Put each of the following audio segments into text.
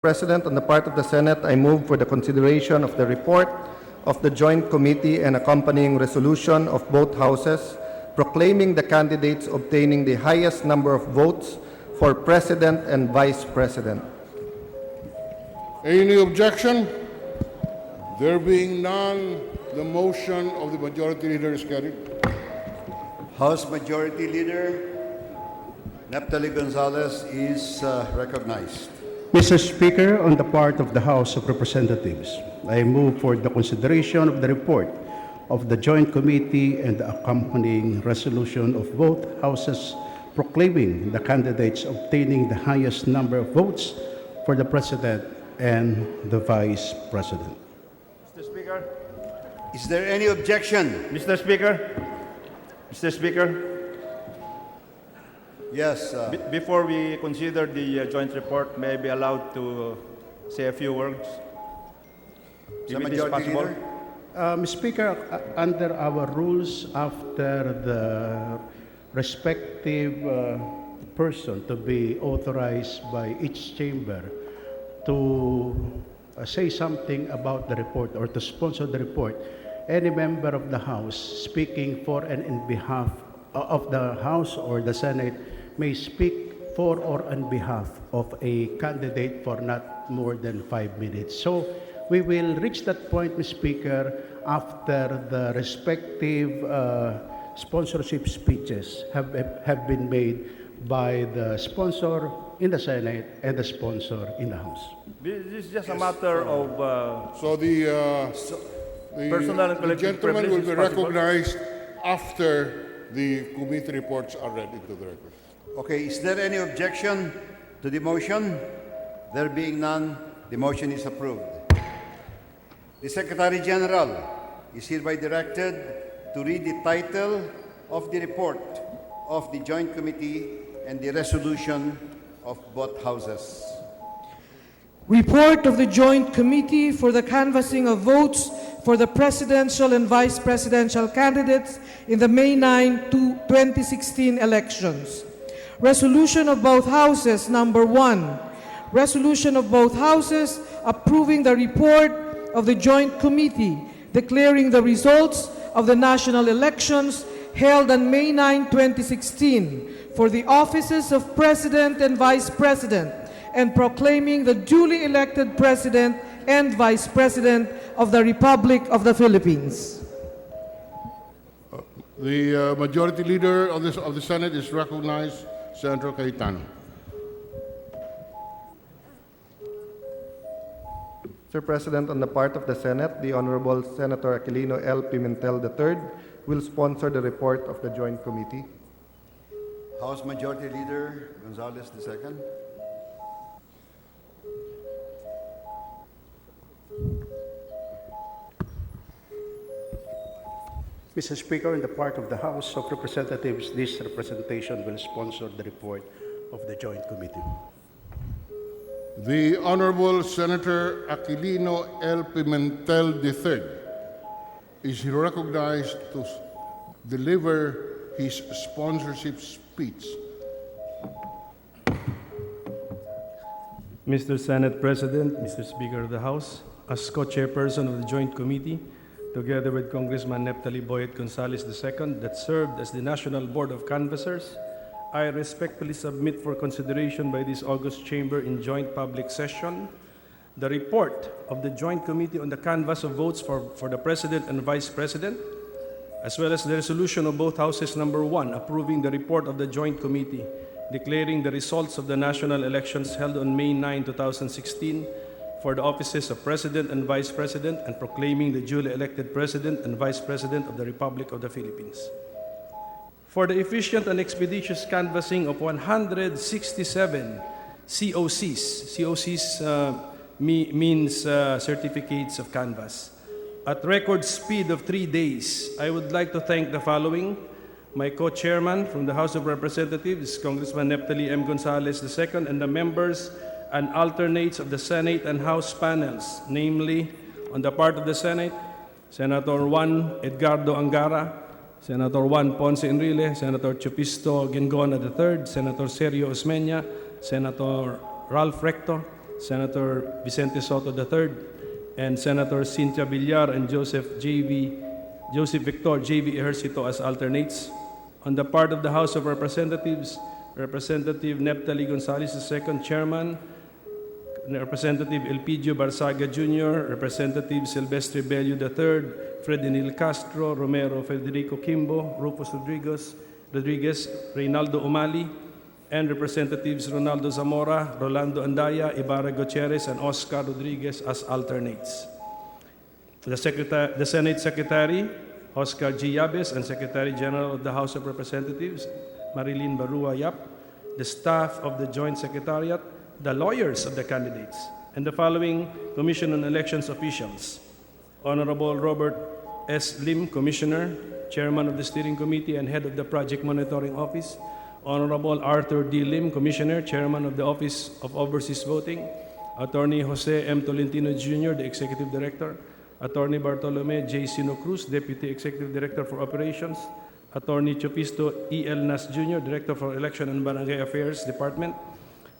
President, on the part of the Senate, I move for the consideration of the report of the Joint Committee and accompanying resolution of both houses proclaiming the candidates obtaining the highest number of votes for President and Vice President. Any objection? There being none, the motion of the Majority Leader is carried. House Majority Leader Naphtali Gonzalez is recognized. Mr. Speaker, on the part of the House of Representatives, I move for the consideration of the report of the Joint Committee and the accompanying resolution of both houses proclaiming the candidates obtaining the highest number of votes for the President and the Vice President. Mr. Speaker. Is there any objection? Mr. Speaker. Mr. Speaker. Yes. Before we consider the joint report, may I be allowed to say a few words? Sa If it is Majority possible. Leader? Mr. Speaker, under our rules, after the respective person to be authorized by each chamber to say something about the report or to sponsor the report, any member of the House speaking for and in behalf of the House or the Senate may speak for or on behalf of a candidate for not more than 5 minutes. So we will reach that point, Mr. Speaker, after the respective sponsorship speeches have been made by the sponsor in the Senate and the sponsor in the House. This is just a matter of So the personal and collective gentleman privilege will is be possible. recognized after the committee reports are read into the record. Okay, is there any objection to the motion? There being none, the motion is approved. The Secretary General is hereby directed to read the title of the report of the Joint Committee and the resolution of both houses. Report of the Joint Committee for the canvassing of votes for the presidential and vice presidential candidates in the May 9, 2016 elections. Resolution of both houses, number 1. Resolution of both houses approving the report of the Joint Committee declaring the results of the national elections held on May 9, 2016 for the offices of President and Vice President and proclaiming the duly elected President and Vice President of the Republic of the Philippines. The Majority Leader of the Senate is recognized, Senator Cayetano. Mr. President, on the part of the Senate, the Honorable Senator Aquilino L. Pimentel III will sponsor the report of the Joint Committee. House Majority Leader Gonzalez II. Mr. Speaker, on the part of the House of Representatives, this representation will sponsor the report of the Joint Committee. The Honorable Senator Aquilino L. Pimentel III is recognized to deliver his sponsorship speech. Mr. Senate President, Mr. Speaker of the House, as co-chairperson of the Joint Committee, together with Congressman Naphtali Gonzalez II, that served as the National Board of Canvassers, I respectfully submit for consideration by this August Chamber in joint public session the report of the Joint Committee on the canvass of votes for the President and Vice President, as well as the resolution of both houses number 1 approving the report of the Joint Committee declaring the results of the national elections held on May 9, 2016 for the offices of President and Vice President and proclaiming the duly elected President and Vice President of the Republic of the Philippines. For the efficient and expeditious canvassing of 167 COCs. COCs means certificates of canvass. At record speed of 3 days, I would like to thank the following: my co-chairman from the House of Representatives, Congressman Naphtali M. Gonzalez II, and the members and alternates of the Senate and House panels, namely, on the part of the Senate, Senator Juan Edgardo Angara, Senator Juan Ponce Enrile, Senator Chupisto Gingona III, Senator Sergio Osmeña, Senator Ralph Recto, Senator Vicente Soto III, and Senator Cynthia Villar and Joseph Victor J.V. Ejercito as alternates. On the part of the House of Representatives, Representative Neptali Gonzalez II, Chairman, Representative Elpidio Barsaga Jr., Representative Silvestre Bello III, Fredinil Castro, Romero Federico Kimbo, Rufus Rodriguez, Reynaldo Umali, and Representatives Ronaldo Zamora, Rolando Andaya, Ibarra Gutierrez, and Oscar Rodriguez as alternates. The Senate Secretary, Oscar G. Yabes, and Secretary General of the House of Representatives, Marilyn Barua Yap, the staff of the Joint Secretariat, the lawyers of the candidates, and the following Commission on Elections officials: Honorable Robert S. Lim, Commissioner, Chairman of the Steering Committee and Head of the Project Monitoring Office; Honorable Arthur D. Lim, Commissioner, Chairman of the Office of Overseas Voting; Attorney Jose M. Tolentino Jr., the Executive Director; Attorney Bartolome J. Sino Cruz, Deputy Executive Director for Operations; Attorney Chopisto E. L. Nas Jr., Director for Election and Barangay Affairs Department;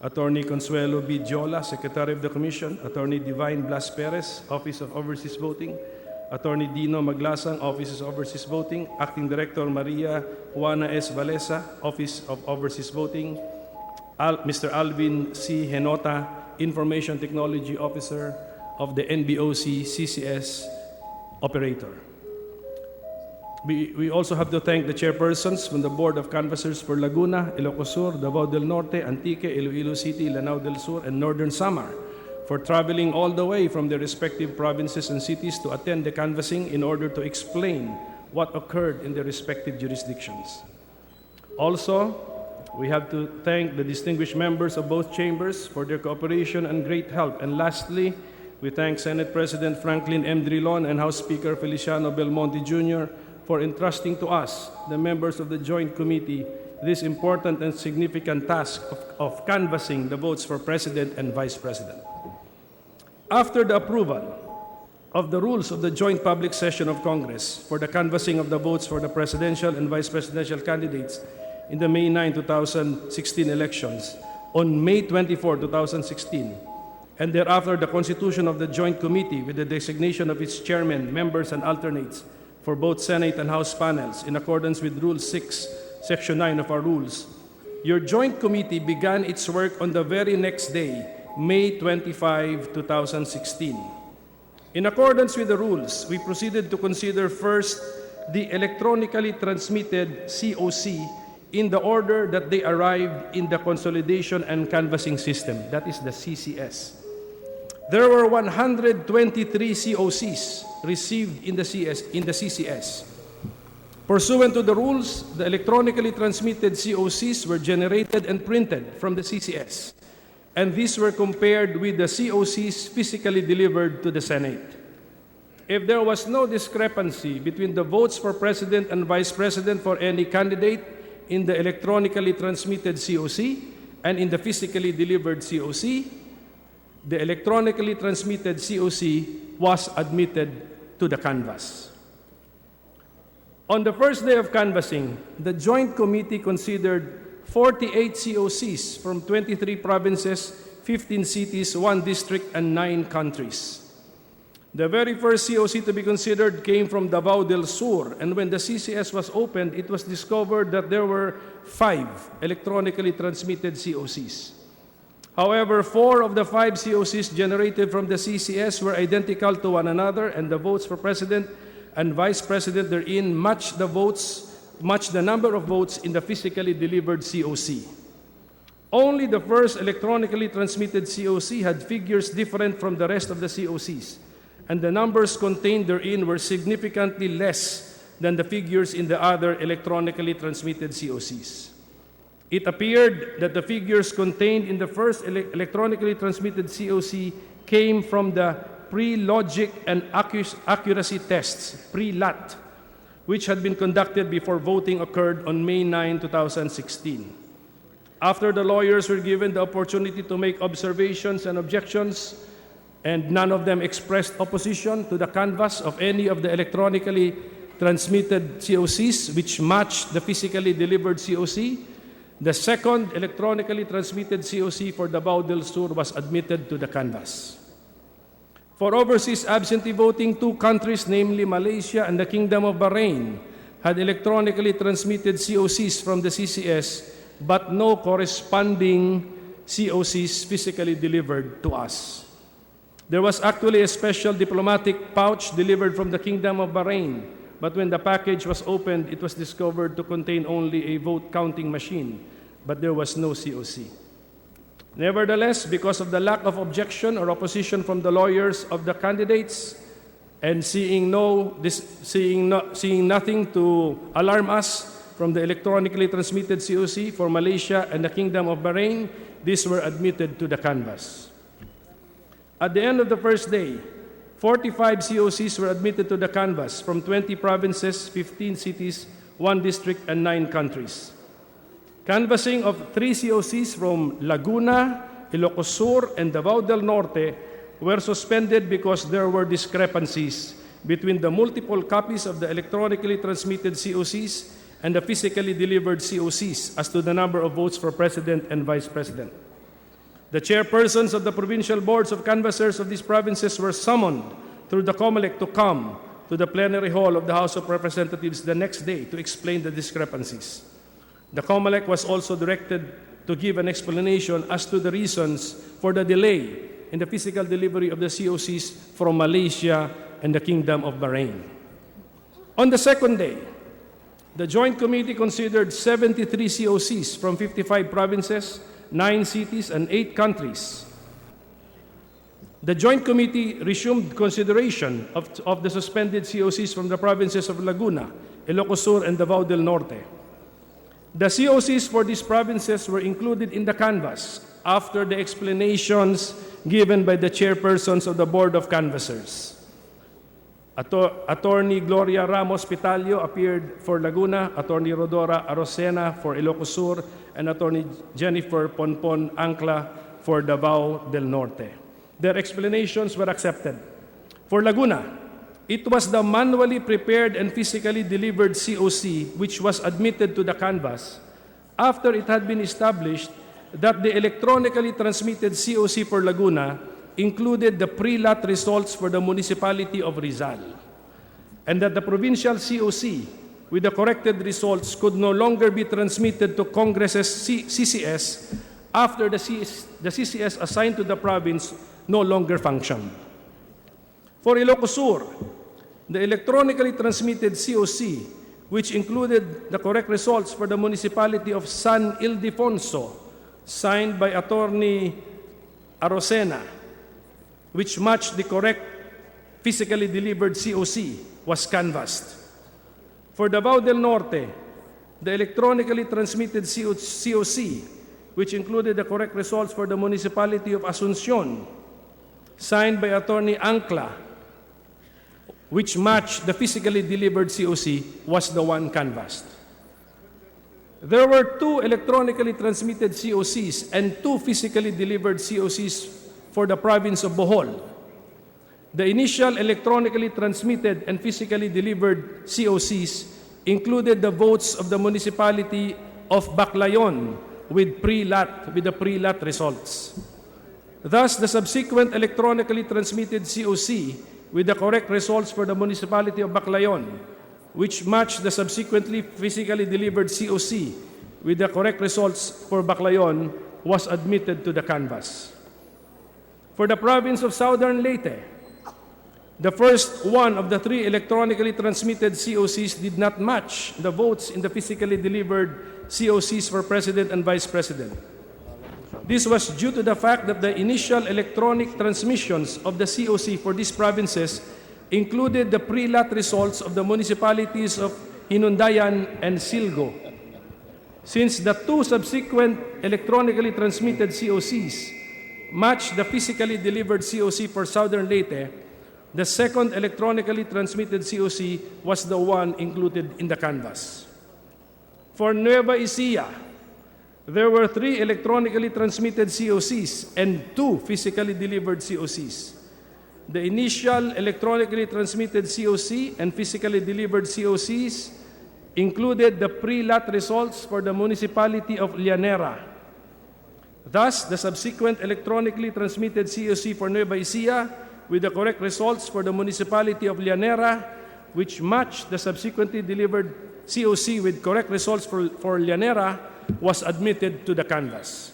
Attorney Consuelo B. Jola, Secretary of the Commission; Attorney Divine Blas Perez, Office of Overseas Voting; Attorney Dino Maglasang, Office of Overseas Voting; Acting Director Maria Juana S. Valesa, Office of Overseas Voting; Mr. Alvin C. Henota, Information Technology Officer of the NBOC CCS Operator. We also have to thank the chairpersons from the Board of Canvassers for Laguna, Ilocos Sur, Davao del Norte, Antique, Iloilo City, Lanao del Sur, and Northern Samar for traveling all the way from their respective provinces and cities to attend the canvassing in order to explain what occurred in their respective jurisdictions. Also, we have to thank the distinguished members of both chambers for their cooperation and great help. And lastly, we thank Senate President Franklin M. Drilon and House Speaker Feliciano Belmonte Jr. for entrusting to us, the members of the Joint Committee, this important and significant task of canvassing the votes for President and Vice President. After the approval of the rules of the Joint Public Session of Congress for the canvassing of the votes for the presidential and vice presidential candidates in the May 9, 2016 elections on May 24, 2016, and thereafter the constitution of the Joint Committee with the designation of its chairman, members, and alternates for both Senate and House panels in accordance with Rule 6, Section 9 of our rules, your Joint Committee began its work on the very next day, May 25, 2016. In accordance with the rules, we proceeded to consider first the electronically transmitted COC in the order that they arrived in the Consolidation and Canvassing System, that is the CCS. There were 123 COCs received in the CCS. Pursuant to the rules, the electronically transmitted COCs were generated and printed from the CCS, and these were compared with the COCs physically delivered to the Senate. If there was no discrepancy between the votes for President and Vice President for any candidate in the electronically transmitted COC and in the physically delivered COC, the electronically transmitted COC was admitted to the canvass. On the first day of canvassing, the Joint Committee considered 48 COCs from 23 provinces, 15 cities, 1 district, and 9 countries. The very first COC to be considered came from Davao del Sur, and when the CCS was opened, it was discovered that there were 5 electronically transmitted COCs. However, 4 of the 5 COCs generated from the CCS were identical to one another, and the votes for President and Vice President therein matched the number of votes in the physically delivered COC. Only the first electronically transmitted COC had figures different from the rest of the COCs, and the numbers contained therein were significantly less than the figures in the other electronically transmitted COCs. It appeared that the figures contained in the first electronically transmitted COC came from the pre-logic and accuracy tests, pre-LAT, which had been conducted before voting occurred on May 9, 2016. After the lawyers were given the opportunity to make observations and objections, and none of them expressed opposition to the canvass of any of the electronically transmitted COCs which matched the physically delivered COC, The second electronically transmitted COC for Davao del Sur was admitted to the canvass. For overseas absentee voting, 2 countries, namely Malaysia and the Kingdom of Bahrain, had electronically transmitted COCs from the CCS, but no corresponding COCs physically delivered to us. There was actually a special diplomatic pouch delivered from the Kingdom of Bahrain, but when the package was opened, it was discovered to contain only a vote counting machine, but there was no COC. Nevertheless, because of the lack of objection or opposition from the lawyers of the candidates, and seeing nothing to alarm us from the electronically transmitted COC for Malaysia and the Kingdom of Bahrain, these were admitted to the canvass. At the end of the first day, 45 COCs were admitted to the canvass from 20 provinces, 15 cities, 1 district, and 9 countries. Canvassing of 3 COCs from Laguna, Ilocos Sur, and Davao del Norte were suspended because there were discrepancies between the multiple copies of the electronically transmitted COCs and the physically delivered COCs as to the number of votes for President and Vice President. The chairpersons of the provincial boards of canvassers of these provinces were summoned through the COMELEC to come to the plenary hall of the House of Representatives the next day to explain the discrepancies. The COMELEC was also directed to give an explanation as to the reasons for the delay in the physical delivery of the COCs from Malaysia and the Kingdom of Bahrain. On the second day, the Joint Committee considered 73 COCs from 55 provinces, 9 cities, and 8 countries. The Joint Committee resumed consideration of the suspended COCs from the provinces of Laguna, Ilocos Sur, and Davao del Norte. The COCs for these provinces were included in the canvass after the explanations given by the chairpersons of the Board of Canvassers. Attorney Gloria Ramos Pitalio appeared for Laguna, Attorney Rodora Arocena for Ilocos Sur, and Attorney Jennifer Ponpon Ancla for Davao del Norte. Their explanations were accepted. For Laguna, it was the manually prepared and physically delivered COC which was admitted to the canvass after it had been established that the electronically transmitted COC for Laguna included the pre-lot results for the municipality of Rizal, and that the provincial COC with the corrected results could no longer be transmitted to Congress's CCS after the CCS assigned to the province no longer functioned. For Ilocos Sur, the electronically transmitted COC, which included the correct results for the municipality of San Ildefonso, signed by Attorney Arocena, which matched the correct physically delivered COC, was canvassed. For Davao del Norte, the electronically transmitted COC, which included the correct results for the municipality of Asuncion, signed by Attorney Ancla, which matched the physically delivered COC, was the one canvassed. There were 2 electronically transmitted COCs and 2 physically delivered COCs for the province of Bohol. The initial electronically transmitted and physically delivered COCs included the votes of the municipality of Baclayon with the pre-lot results. Thus, the subsequent electronically transmitted COC with the correct results for the municipality of Baclayon, which matched the subsequently physically delivered COC with the correct results for Baclayon, was admitted to the canvass. For the province of Southern Leyte, the first one of the 3 electronically transmitted COCs did not match the votes in the physically delivered COCs for President and Vice President. This was due to the fact that the initial electronic transmissions of the COC for these provinces included the pre-lot results of the municipalities of Hinundayan and Silgo. Since the 2 subsequent electronically transmitted COCs matched the physically delivered COC for Southern Leyte, the second electronically transmitted COC was the one included in the canvass. For Nueva Ecija, there were 3 electronically transmitted COCs and 2 physically delivered COCs. The initial electronically transmitted COC and physically delivered COCs included the pre-lot results for the municipality of Llanera. Thus, the subsequent electronically transmitted COC for Nueva Ecija with the correct results for the municipality of Llanera, which matched the subsequently delivered COC with correct results for Llanera, was admitted to the canvass.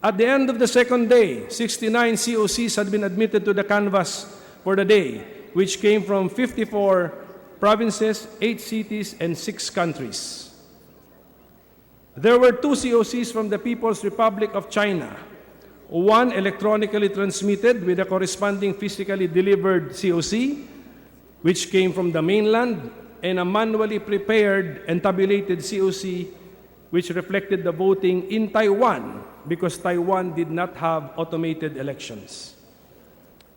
At the end of the second day, 69 COCs had been admitted to the canvass for the day, which came from 54 provinces, 8 cities, and 6 countries. There were 2 COCs from the People's Republic of China, one electronically transmitted with a corresponding physically delivered COC, which came from the mainland, and a manually prepared and tabulated COC, which reflected the voting in Taiwan, because Taiwan did not have automated elections.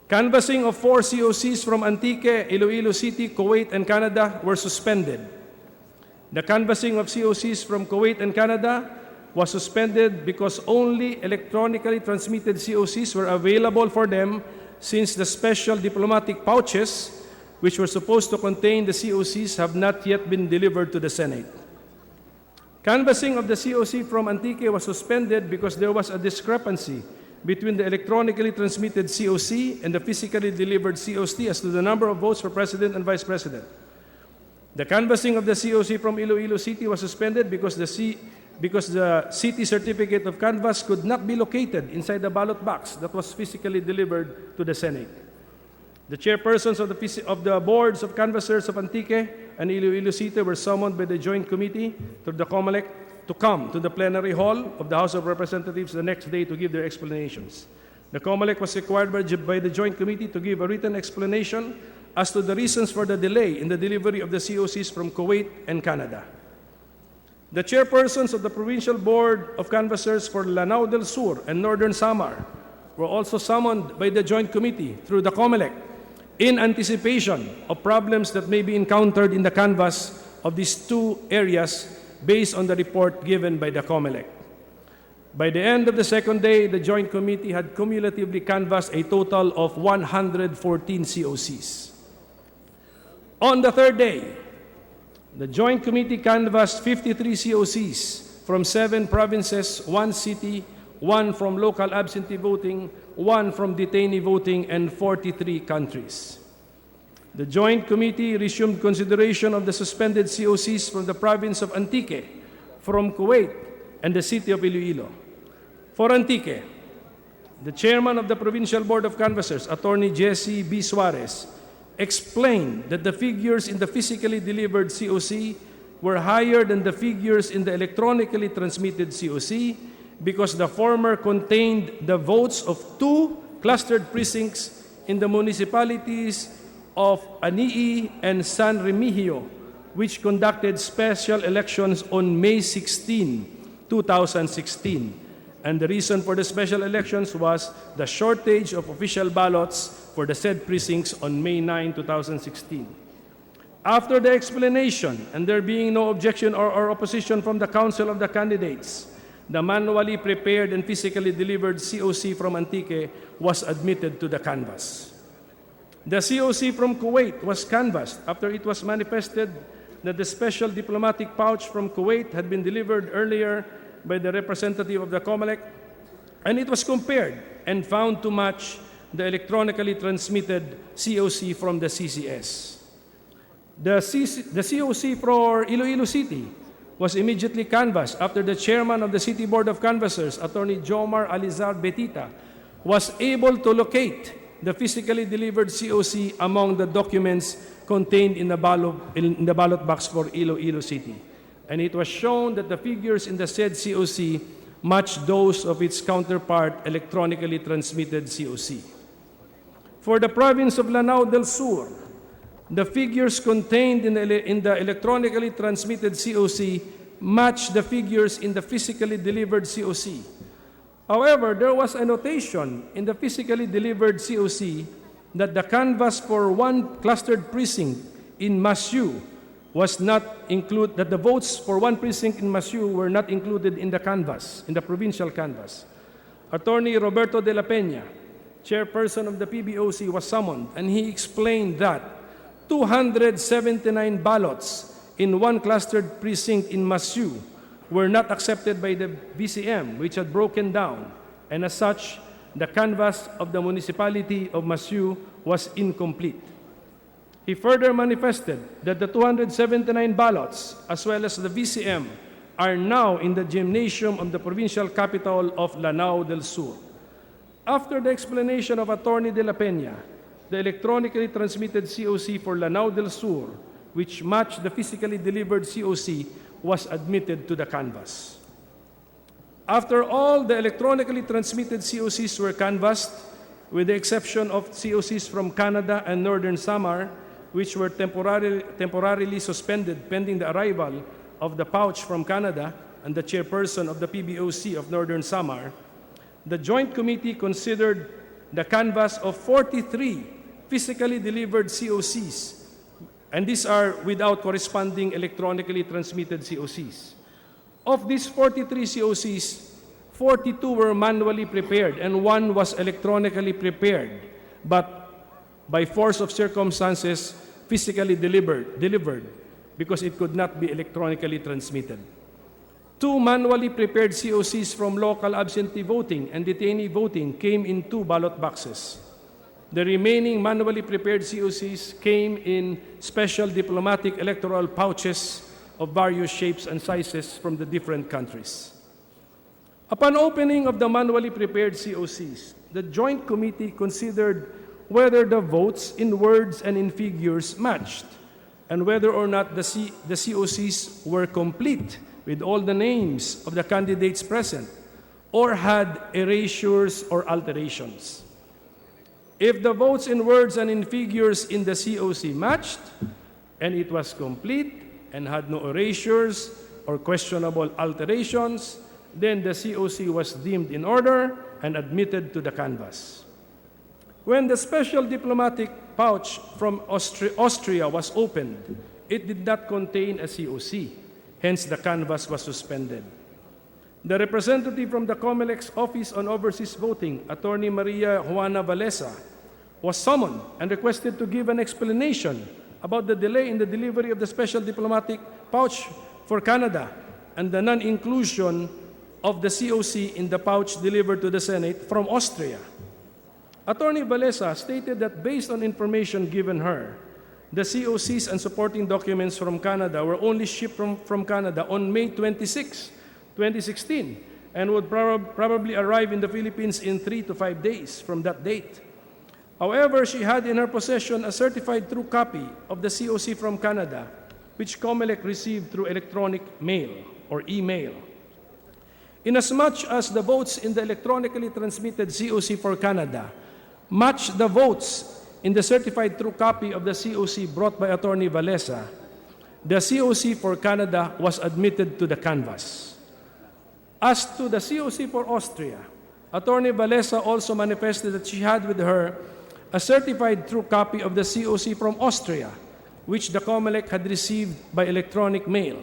Canvassing of 4 COCs from Antique, Iloilo City, Kuwait, and Canada were suspended. The canvassing of COCs from Kuwait and Canada was suspended because only electronically transmitted COCs were available for them, since the special diplomatic pouches, which were supposed to contain the COCs, have not yet been delivered to the Senate. Canvassing of the COC from Antique was suspended because there was a discrepancy between the electronically transmitted COC and the physically delivered COC as to the number of votes for President and Vice President. The canvassing of the COC from Iloilo City was suspended because the city certificate of canvass could not be located inside the ballot box that was physically delivered to the Senate. The chairpersons of the boards of canvassers of Antique and Iloilo City were summoned by the Joint Committee through the COMELEC to come to the plenary hall of the House of Representatives the next day to give their explanations. The COMELEC was required by the Joint Committee to give a written explanation as to the reasons for the delay in the delivery of the COCs from Kuwait and Canada. The chairpersons of the Provincial Board of Canvassers for Lanao del Sur and Northern Samar were also summoned by the Joint Committee through the COMELEC in anticipation of problems that may be encountered in the canvass of these 2 areas based on the report given by the COMELEC. By the end of the second day, the Joint Committee had cumulatively canvassed a total of 114 COCs. On the third day, the Joint Committee canvassed 53 COCs from 7 provinces, 1 city, 1 from local absentee voting, 1 from detainee voting, and 43 countries. The Joint Committee resumed consideration of the suspended COCs from the province of Antique, from Kuwait, and the city of Iloilo. For Antique, the chairman of the Provincial Board of Canvassers, Attorney Jesse B. Suarez, explained that the figures in the physically delivered COC were higher than the figures in the electronically transmitted COC because the former contained the votes of 2 clustered precincts in the municipalities of Anii and San Remigio, which conducted special elections on May 16, 2016. And the reason for the special elections was the shortage of official ballots for the said precincts on May 9, 2016. After the explanation, and there being no objection or opposition from the Council of the Candidates, the manually prepared and physically delivered COC from Antique was admitted to the canvass. The COC from Kuwait was canvassed after it was manifested that the special diplomatic pouch from Kuwait had been delivered earlier by the representative of the COMELEC, and it was compared and found to match the electronically transmitted COC from the CCS. The COC for Iloilo City was immediately canvassed after the chairman of the City Board of Canvassers, Attorney Jomar Alizar Betita, was able to locate the physically delivered COC among the documents contained in the ballot box for Iloilo City. And it was shown that the figures in the said COC matched those of its counterpart electronically transmitted COC. For the province of Lanao del Sur, the figures contained in the electronically transmitted COC matched the figures in the physically delivered COC. However, there was a notation in the physically delivered COC that the canvass for one clustered precinct in Masyu was not included, that the votes for one precinct in Masyu were not included in the canvass, in the provincial canvass. Attorney Roberto de la Peña, chairperson of the PBOC, was summoned, and he explained that 279 ballots in one clustered precinct in Masu were not accepted by the VCM, which had broken down, and as such, the canvass of the municipality of Masu was incomplete. He further manifested that the 279 ballots, as well as the VCM, are now in the gymnasium of the provincial capital of Lanao del Sur. After the explanation of Attorney de la Peña, the electronically transmitted COC for Lanao del Sur, which matched the physically delivered COC, was admitted to the canvass. After all the electronically transmitted COCs were canvassed, with the exception of COCs from Canada and Northern Samar, which were temporarily suspended pending the arrival of the pouch from Canada and the chairperson of the PBOC of Northern Samar, the Joint Committee considered the canvass of 43 physically delivered COCs, and these are without corresponding electronically transmitted COCs. Of these 43 COCs, 42 were manually prepared and one was electronically prepared, but by force of circumstances, physically delivered because it could not be electronically transmitted. 2 manually prepared COCs from local absentee voting and detainee voting came in 2 ballot boxes. The remaining manually prepared COCs came in special diplomatic electoral pouches of various shapes and sizes from the different countries. Upon opening of the manually prepared COCs, the Joint Committee considered whether the votes in words and in figures matched, and whether or not the COCs were complete with all the names of the candidates present, or had erasures or alterations. If the votes in words and in figures in the COC matched, and it was complete and had no erasures or questionable alterations, then the COC was deemed in order and admitted to the canvass. When the special diplomatic pouch from Austria was opened, it did not contain a COC. Hence, the canvass was suspended. The representative from the COMELEC's Office on Overseas Voting, Attorney Maria Juana Valesa, was summoned and requested to give an explanation about the delay in the delivery of the special diplomatic pouch for Canada and the non-inclusion of the COC in the pouch delivered to the Senate from Austria. Attorney Valesa stated that based on information given her, the COCs and supporting documents from Canada were only shipped from Canada on May 26, 2016, and would probably arrive in the Philippines in 3 to 5 days from that date. However, she had in her possession a certified true copy of the COC from Canada, which COMELEC received through electronic mail or email. Inasmuch as the votes in the electronically transmitted COC for Canada match the votes in the certified true copy of the COC brought by Attorney Valesa, the COC for Canada was admitted to the canvass. As to the COC for Austria, Attorney Valesa also manifested that she had with her a certified true copy of the COC from Austria, which the COMELEC had received by electronic mail.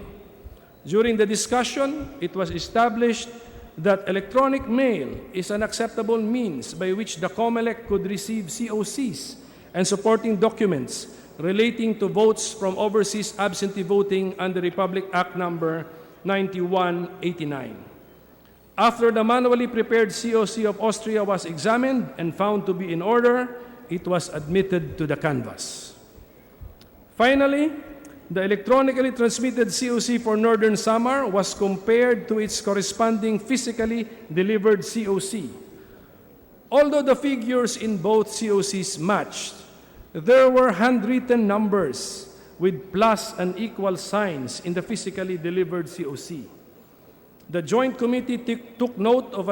During the discussion, it was established that electronic mail is an acceptable means by which the COMELEC could receive COCs and supporting documents relating to votes from overseas absentee voting under Republic Act Number 9189. After the manually prepared COC of Austria was examined and found to be in order, it was admitted to the canvass. Finally, the electronically transmitted COC for Northern Samar was compared to its corresponding physically delivered COC. Although the figures in both COCs matched, there were handwritten numbers with plus and equal signs in the physically delivered COC. The Joint Committee took note of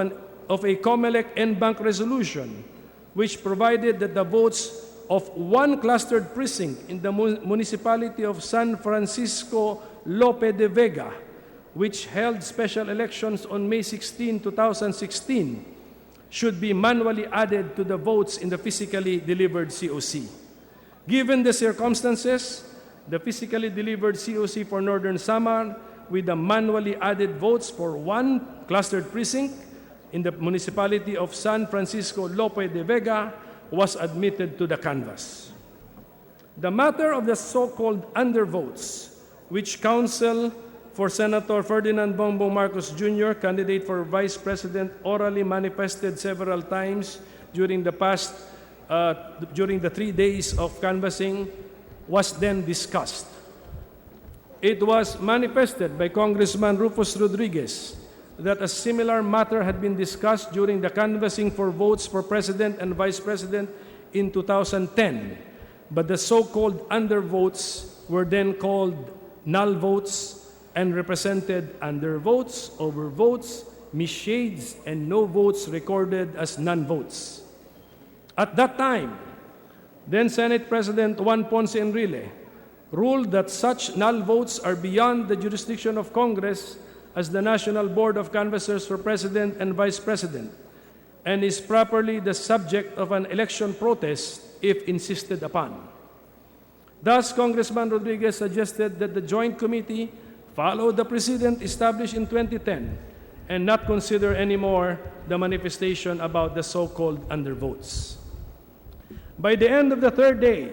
a COMELEC en-banc resolution which provided that the votes of one clustered precinct in the municipality of San Francisco Lope de Vega, which held special elections on May 16, 2016, should be manually added to the votes in the physically delivered COC. Given the circumstances, the physically delivered COC for Northern Samar with the manually added votes for one clustered precinct in the municipality of San Francisco Lope de Vega was admitted to the canvass. The matter of the so-called undervotes which counsel for Senator Ferdinand Bongbong Marcos Jr., candidate for Vice President, orally manifested several times during the 3 days of canvassing, was then discussed. It was manifested by Congressman Rufus Rodriguez that a similar matter had been discussed during the canvassing for votes for President and Vice President in 2010, but the so-called undervotes were then called null votes and represented undervotes, overvotes, misshades, and no votes recorded as non-votes. At that time, then Senate President Juan Ponce Enrile ruled that such null votes are beyond the jurisdiction of Congress as the National Board of Canvassers for President and Vice President, and is properly the subject of an election protest if insisted upon. Thus, Congressman Rodriguez suggested that the Joint Committee follow the precedent established in 2010 and not consider anymore the manifestation about the so-called undervotes. By the end of the third day,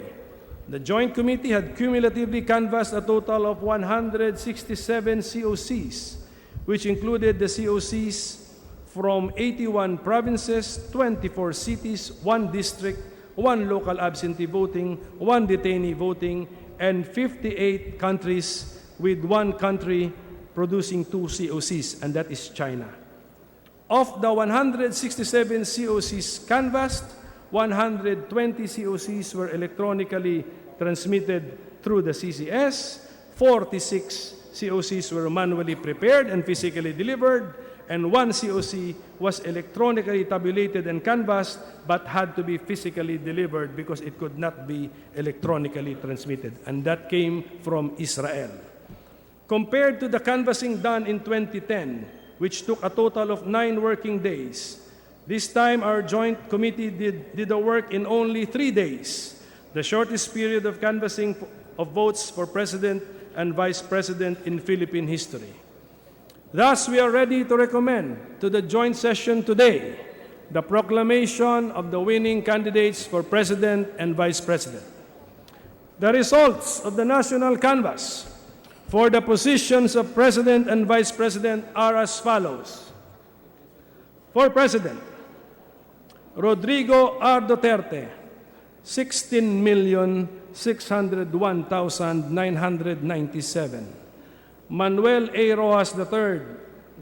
the Joint Committee had cumulatively canvassed a total of 167 COCs, which included the COCs from 81 provinces, 24 cities, 1 district, 1 local absentee voting, 1 detainee voting, and 58 countries, with 1 country producing 2 COCs, and that is China. Of the 167 COCs canvassed, 120 COCs were electronically transmitted through the CCS, 46 COCs were manually prepared and physically delivered, and 1 COC was electronically tabulated and canvassed but had to be physically delivered because it could not be electronically transmitted, and that came from Israel. Compared to the canvassing done in 2010, which took a total of 9 working days, this time our Joint Committee did the work in only 3 days, the shortest period of canvassing of votes for President and Vice President in Philippine history. Thus, we are ready to recommend to the joint session today the proclamation of the winning candidates for President and Vice President. The results of the national canvass for the positions of President and Vice President are as follows. For President, Rodrigo R. Duterte, 16,601,997. Manuel A. Rojas III,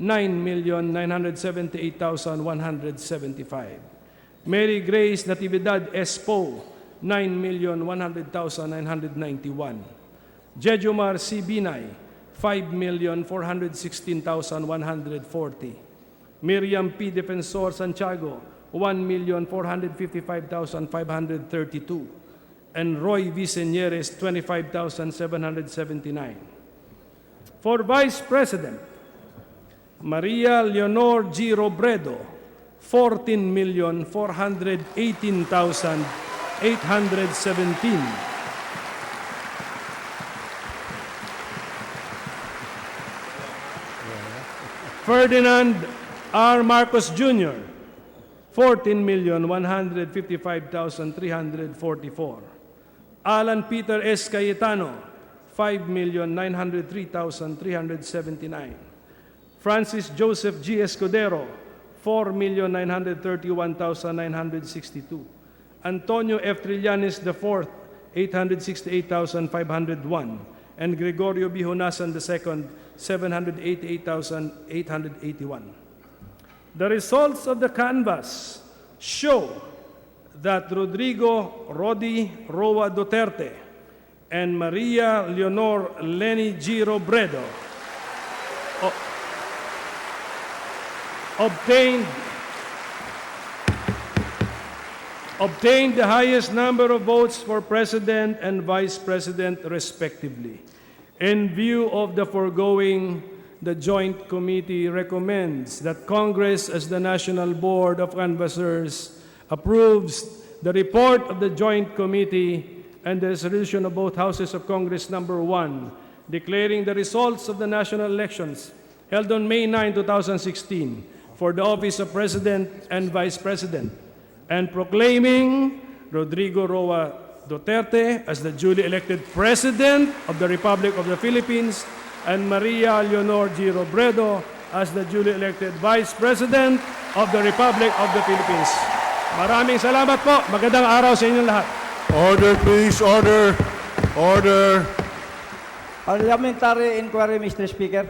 9,978,175. Mary Grace Natividad Espo, 9,100,991. Jejomar C. Binay, 5,416,140. Miriam P. Defensor Santiago, 1,455,532. And Roy V. Señeres, 25,779. For Vice President, Maria Leonor G. Robredo, 14,418,817. Ferdinand R. Marcos Jr., 14,155,344. Alan Peter S. Cayetano, 5,903,379. Francis Joseph G. Escudero, 4,931,962. Antonio F. Trillanes IV, 868,501. And Gregorio B. Honasan II, 788,881. The results of the canvass show that Rodrigo Rodi Roa Duterte and Maria Leonor Lenny G. Robredo obtained the highest number of votes for President and Vice President, respectively. In view of the foregoing, the Joint Committee recommends that Congress, as the National Board of Canvassers, approves the report of the Joint Committee and the resolution of both Houses of Congress number 1, declaring the results of the national elections held on May 9, 2016, for the office of President and Vice President, and proclaiming Rodrigo Roa Duterte as the duly elected President of the Republic of the Philippines and Maria Leonor G. Robredo as the duly elected Vice President of the Republic of the Philippines. Maraming salamat po. Magandang araw sa inyong lahat. Order, please. Order. Order. Parliamentary inquiry, Mr. Speaker.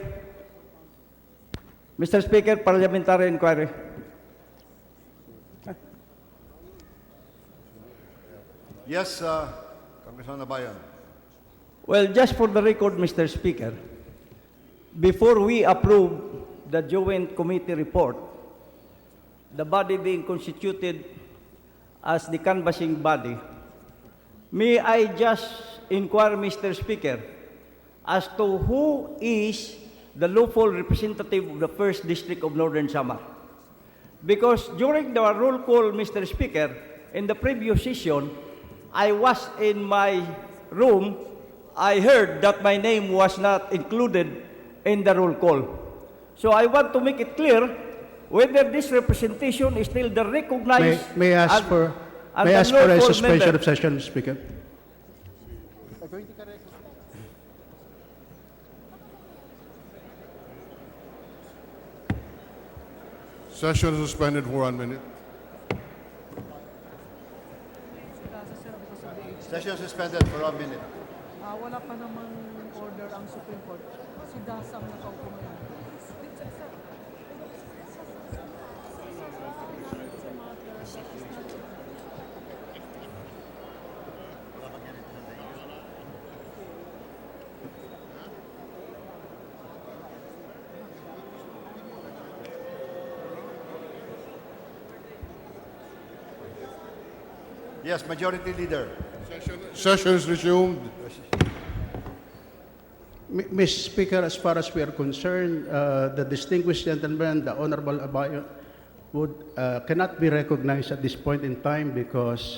Mr. Speaker, parliamentary inquiry. Yes, Congressman Nabayan. Well, just for the record, Mr. Speaker, before we approve the joint committee report, the body being constituted as the canvassing body, may I just inquire, Mr. Speaker, as to who is the lawful representative of the 1st District of Northern Samar? Because during the roll call, Mr. Speaker, in the previous session, I was in my room, I heard that my name was not included in the roll call. So I want to make it clear whether this representation is still the recognized May I ask and- for and may I the ask for a lawful suspension member. of session, Speaker? Session suspended for 1 minute. Session suspended for 1 minute. Wala pa namang order ang Supreme Court. Si Dasam nakaupo ngayon. Yes, Majority Leader. Session is resumed. Mr. Speaker, as far as we are concerned, the distinguished gentleman, the Honorable Abayo, cannot be recognized at this point in time because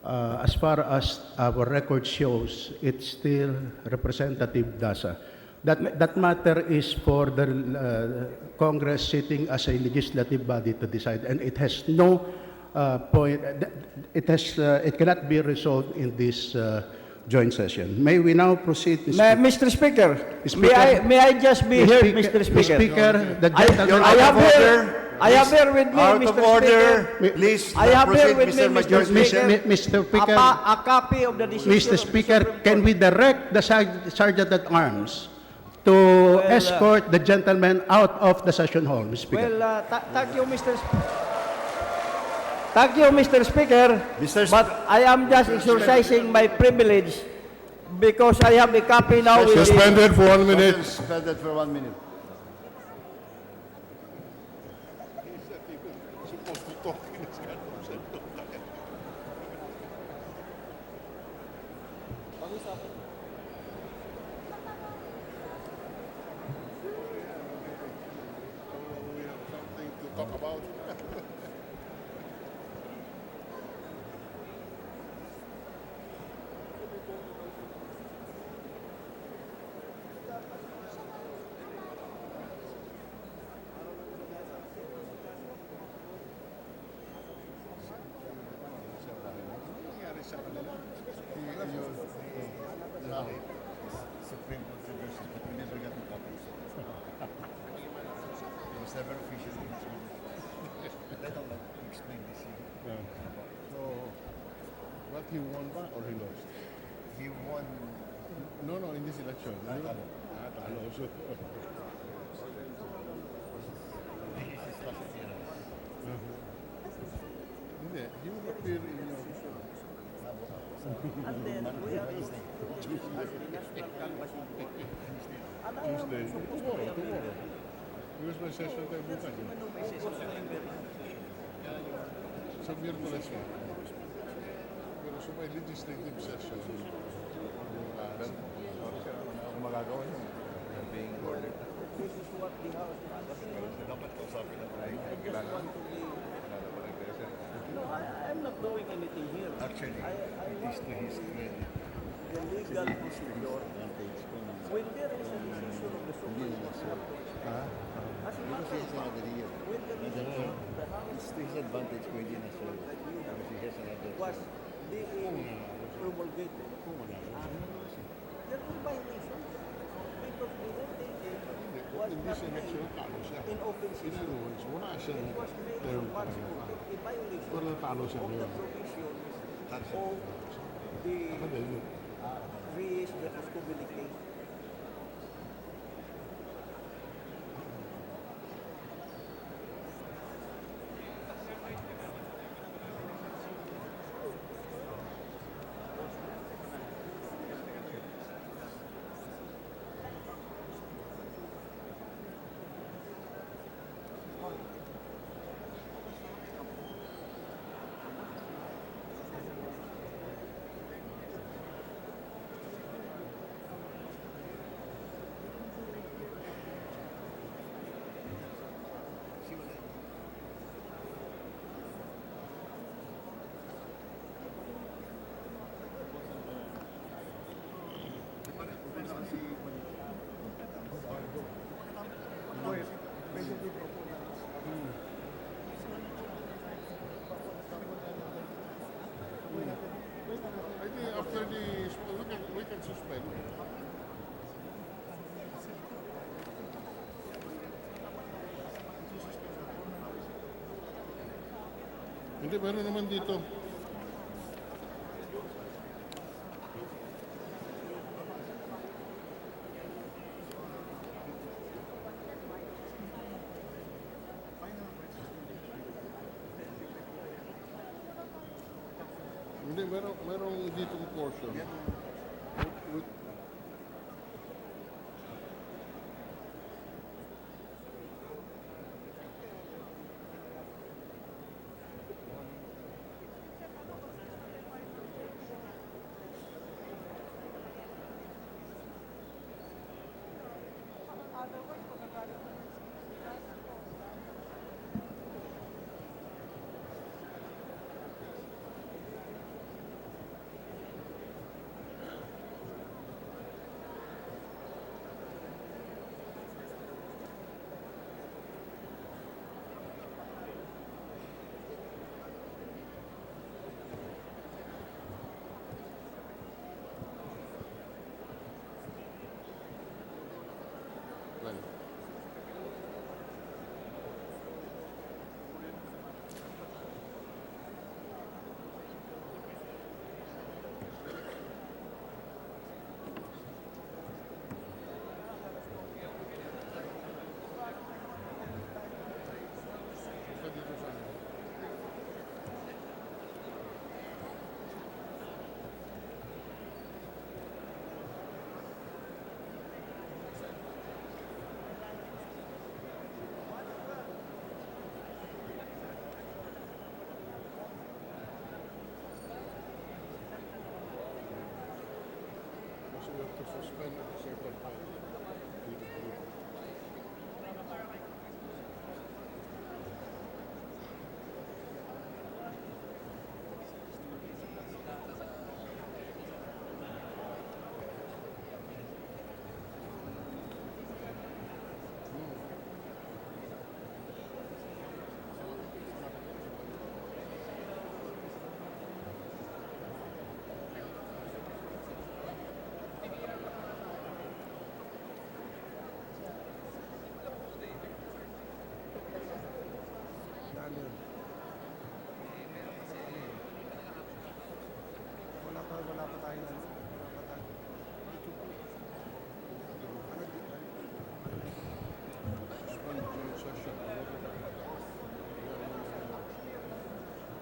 as far as our record shows, it's still Representative Dasa. That matter is for the Congress sitting as a legislative body to decide, and it has no point. It cannot be resolved in this joint session. May we now proceed, Mr. Speaker, Speaker. may I just be heard, Mr. Speaker? The gentleman. I have here with me, Out Mr. of order. Speaker. Please I have here proceed, with me, Mr. Mr. Majority. Speaker. Mr. Speaker, A copy of the decision. Mr. of the Speaker, Supreme can Court. we direct the Sergeant at Arms to escort the gentleman out of the session hall, Mr. Speaker? Well, thank you, Thank you, Mr. Speaker. But I am just exercising my privilege because I have a copy now with the... Suspended for 1 minute. Session suspended for 1 minute. Something to talk about. Supreme Court versus, but we never got the copies. It was never officially explained. They don't like to explain this here. So, what he won back or he lost? He won. No, in this election. Talo. So, hindi, he will appear in your... Tuesday. Tomorrow. Here's my session tayo bukas. Sa Miyerkules mo. Pero sa may legislative session, Ako magagawa yun. Being ordered. Dapat kausapin na tayo. Kailangan. No, I'm not doing anything here. Actually, it is to his credit. The legal procedure, when there is a decision of the Supreme Court, as a matter of fact, when the decision of the House It's to his advantage kung hindi na so. Because he has another... was promulgated. Kung wala ka. There were violations. Because the date was Hindi not siya made nagsinatalo siya. in open In session. other words, wala siyang It was made term in one talaga. session. A violation Pero natalo siya of the ngayon. provisions of Ako the din yun. fees that was communicated. I think after we can suspend. Hindi, meron naman dito. Hindi, merong ditong portion. With- Well, isa dito sa ano. Kasi we have to suspend at a certain time. Wala pa tayo na. Suspend joint session.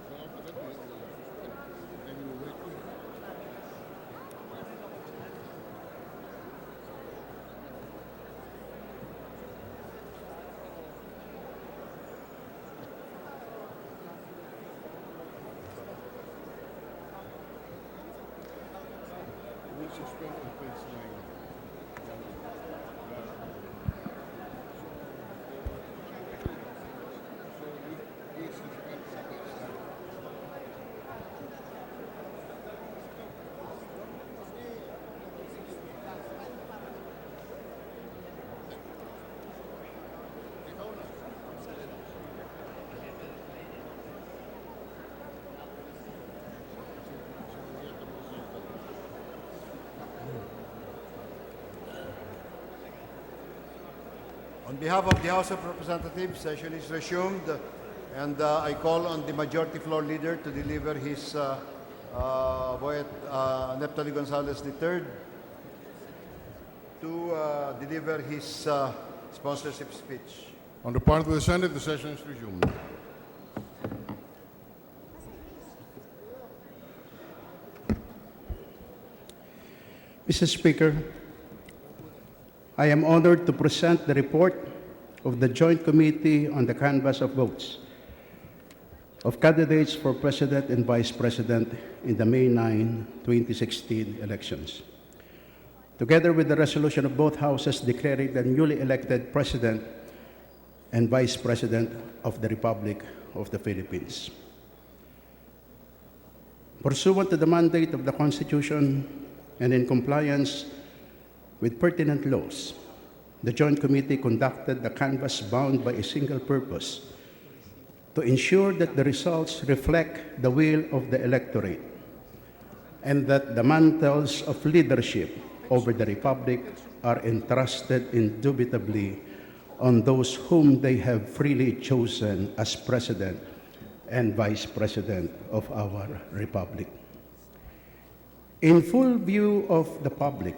So after that, then we wait. We suspend on page 9. So we suspend on page 9. Ikaw na. On behalf of the House of Representatives, session is resumed, and I call on the Majority Floor Leader to deliver his Neptali Gonzalez III to deliver his sponsorship speech. On the part of the Senate, the session is resumed. Mr. Speaker, I am honored to present the report of the Joint Committee on the Canvass of Votes of candidates for President and Vice President in the May 9, 2016 elections, together with the resolution of both houses declaring the newly elected President and Vice President of the Republic of the Philippines. Pursuant to the mandate of the Constitution and in compliance with pertinent laws, the Joint Committee conducted the canvass bound by a single purpose: to ensure that the results reflect the will of the electorate and that the mantles of leadership over the Republic are entrusted indubitably on those whom they have freely chosen as President and Vice President of our Republic. In full view of the public,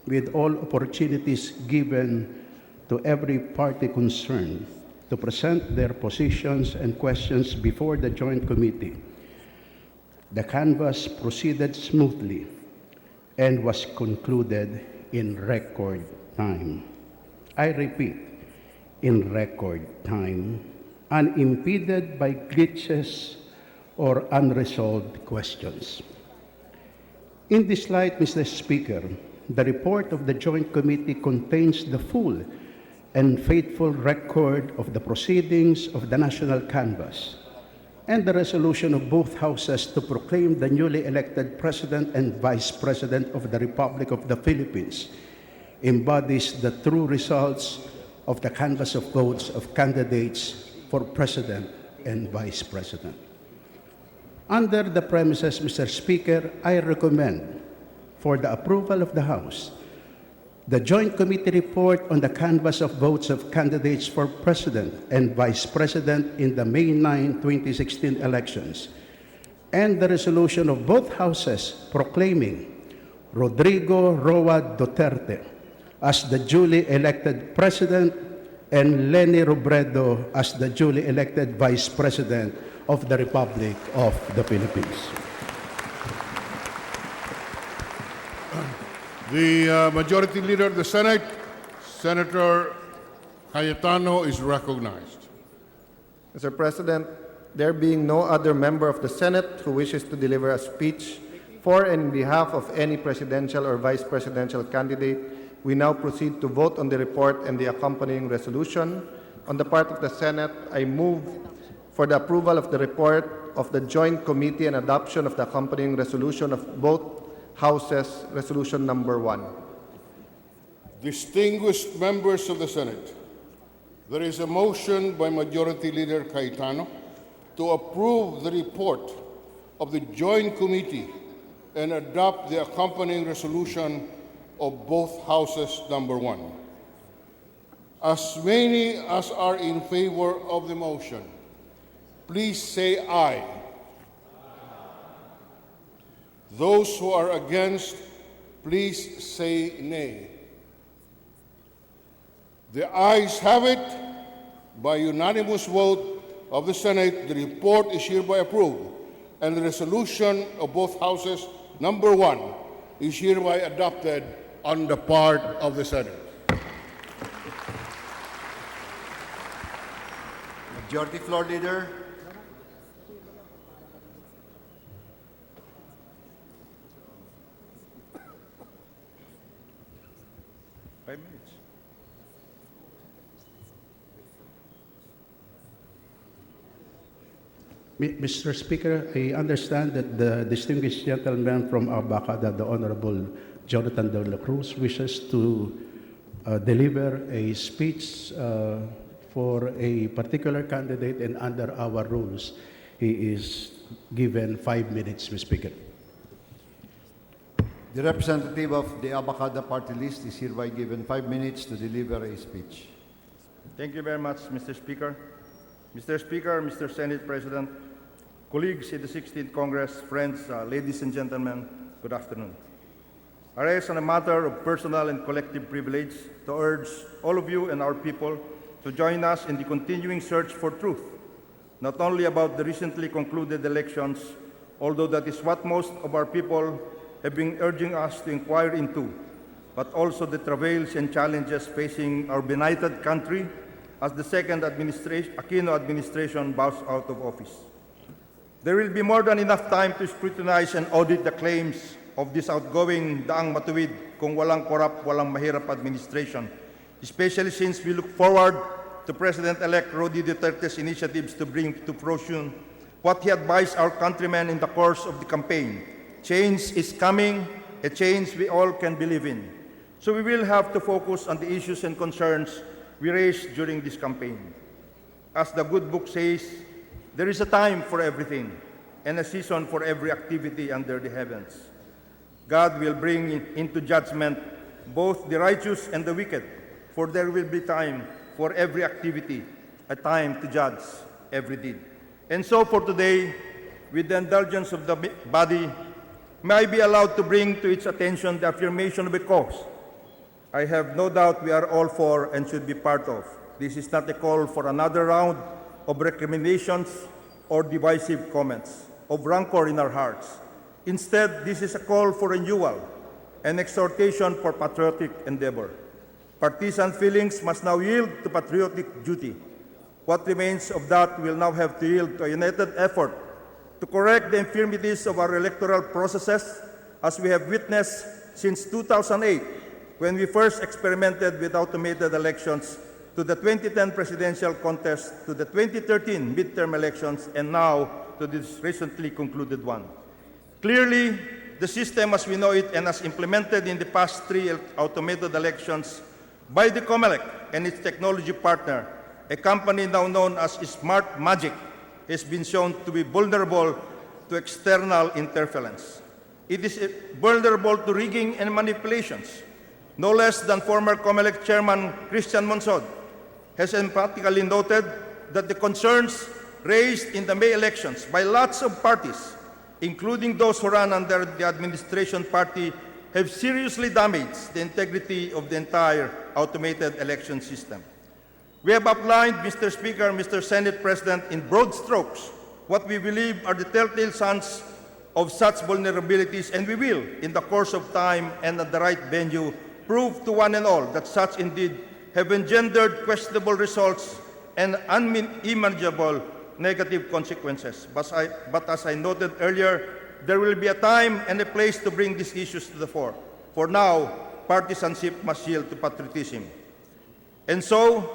with all opportunities given to every party concerned to present their positions and questions before the Joint Committee, the canvass proceeded smoothly and was concluded in record time. I repeat, in record time, unimpeded by glitches or unresolved questions. In this light, Mr. Speaker, the report of the Joint Committee contains the full and faithful record of the proceedings of the national canvass, and the resolution of both houses to proclaim the newly elected President and Vice President of the Republic of the Philippines embodies the true results of the canvass of votes of candidates for President and Vice President. Under the premises, Mr. Speaker, I recommend for the approval of the House the Joint Committee report on the canvass of votes of candidates for President and Vice President in the May 9, 2016 elections, and the resolution of both Houses proclaiming Rodrigo Roa Duterte as the duly elected President and Leni Robredo as the duly elected Vice President of the Republic of the Philippines. The Majority Leader of the Senate, Senator Cayetano, is recognized. Mr. President, there being no other member of the Senate who wishes to deliver a speech for and in behalf of any presidential or vice presidential candidate, we now proceed to vote on the report and the accompanying resolution. On the part of the Senate, I move for the approval of the report of the Joint Committee and adoption of the accompanying resolution of both Houses, Resolution Number 1. Distinguished members of the Senate, there is a motion by Majority Leader Cayetano to approve the report of the Joint Committee and adopt the accompanying resolution of both Houses Number 1. As many as are in favor of the motion, please say aye. Those who are against, please say nay. The ayes have it. By unanimous vote of the Senate, the report is hereby approved, and the resolution of both Houses Number 1 is hereby adopted on the part of the Senate. Majority Floor Leader. Mr. Speaker, I understand that the distinguished gentleman from Abacada, the Honorable Jonathan de la Cruz, wishes to deliver a speech for a particular candidate, and under our rules, he is given 5 minutes, Mr. Speaker. The representative of the Abacada party list is hereby given 5 minutes to deliver a speech. Thank you very much, Mr. Speaker. Mr. Speaker, Mr. Senate President, colleagues in the 16th Congress, friends, ladies and gentlemen, good afternoon. I rise on a matter of personal and collective privilege to urge all of you and our people to join us in the continuing search for truth, not only about the recently concluded elections, although that is what most of our people have been urging us to inquire into, but also the travails and challenges facing our benighted country as the second Aquino administration bows out of office. There will be more than enough time to scrutinize and audit the claims of this outgoing daang matuwid kung walang korap, walang mahirap administration, especially since we look forward to President-elect Rodi Duterte's initiatives to bring to fruition what he advised our countrymen in the course of the campaign. Change is coming, a change we all can believe in. So we will have to focus on the issues and concerns we raised during this campaign. As the good book says, there is a time for everything and a season for every activity under the heavens. God will bring into judgment both the righteous and the wicked, for there will be time for every activity, a time to judge every deed. And so for today, with the indulgence of the body, may I be allowed to bring to its attention the affirmation of a cause I have no doubt we are all for and should be part of. This is not a call for another round of recriminations or divisive comments, of rancor in our hearts. Instead, this is a call for renewal, an exhortation for patriotic endeavor. Partisan feelings must now yield to patriotic duty. What remains of that will now have to yield to a united effort to correct the infirmities of our electoral processes, as we have witnessed since 2008, when we first experimented with automated elections, to the 2010 presidential contest, to the 2013 midterm elections, and now to this recently concluded one. Clearly, the system as we know it and as implemented in the past 3 automated elections by the COMELEC and its technology partner, a company now known as Smart Magic, has been shown to be vulnerable to external interference. It is vulnerable to rigging and manipulations. No less than former COMELEC Chairman Christian Monsod has emphatically noted that the concerns raised in the May elections by lots of parties, including those who run under the administration party, have seriously damaged the integrity of the entire automated election system. We have outlined, Mr. Speaker, Mr. Senate President, in broad strokes what we believe are the telltale signs of such vulnerabilities, and we will, in the course of time and at the right venue, prove to one and all that such indeed have engendered questionable results and unimaginable negative consequences. But as I noted earlier, there will be a time and a place to bring these issues to the fore. For now, partisanship must yield to patriotism. And so,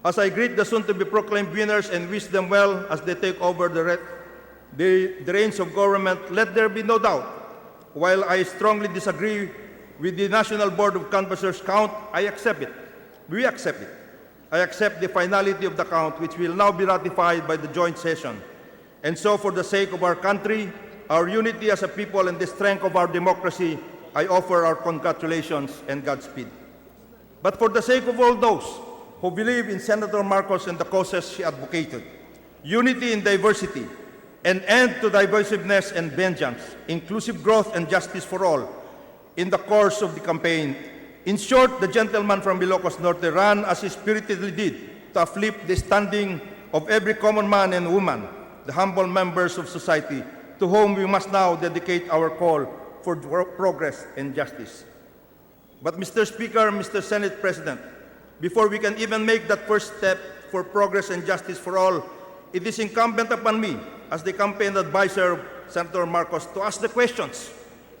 as I greet the soon-to-be proclaimed winners and wish them well as they take over the reins of government, let there be no doubt. While I strongly disagree with the National Board of Canvassers count, I accept it. We accept it. I accept the finality of the count, which will now be ratified by the joint session. And so, for the sake of our country, our unity as a people, and the strength of our democracy, I offer our congratulations and Godspeed. But for the sake of all those who believe in Senator Marcos and the causes she advocated, unity in diversity, an end to divisiveness and vengeance, inclusive growth and justice for all, in the course of the campaign. In short, the gentleman from Ilocos Norte ran as he spiritedly did to uplift the standing of every common man and woman, the humble members of society, to whom we must now dedicate our call for progress and justice. But Mr. Speaker, Mr. Senate President, before we can even make that first step for progress and justice for all, it is incumbent upon me, as the campaign advisor of Senator Marcos, to ask the questions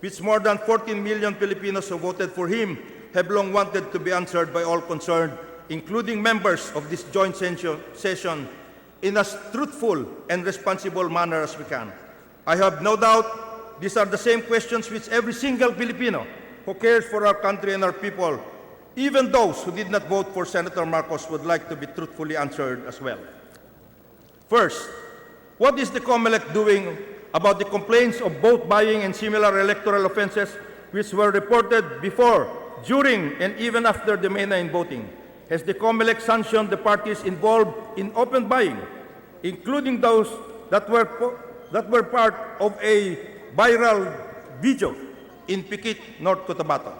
which more than 14 million Filipinos who voted for him have long wanted to be answered by all concerned, including members of this joint session, in as truthful and responsible manner as we can. I have no doubt these are the same questions which every single Filipino who cares for our country and our people, even those who did not vote for Senator Marcos, would like to be truthfully answered as well. First, what is the COMELEC doing about the complaints of vote buying and similar electoral offenses which were reported before, during, and even after the May 9 voting? has the COMELEC sanctioned the parties involved in open buying, including those that were part of a viral video in Pikit, North Cotabato?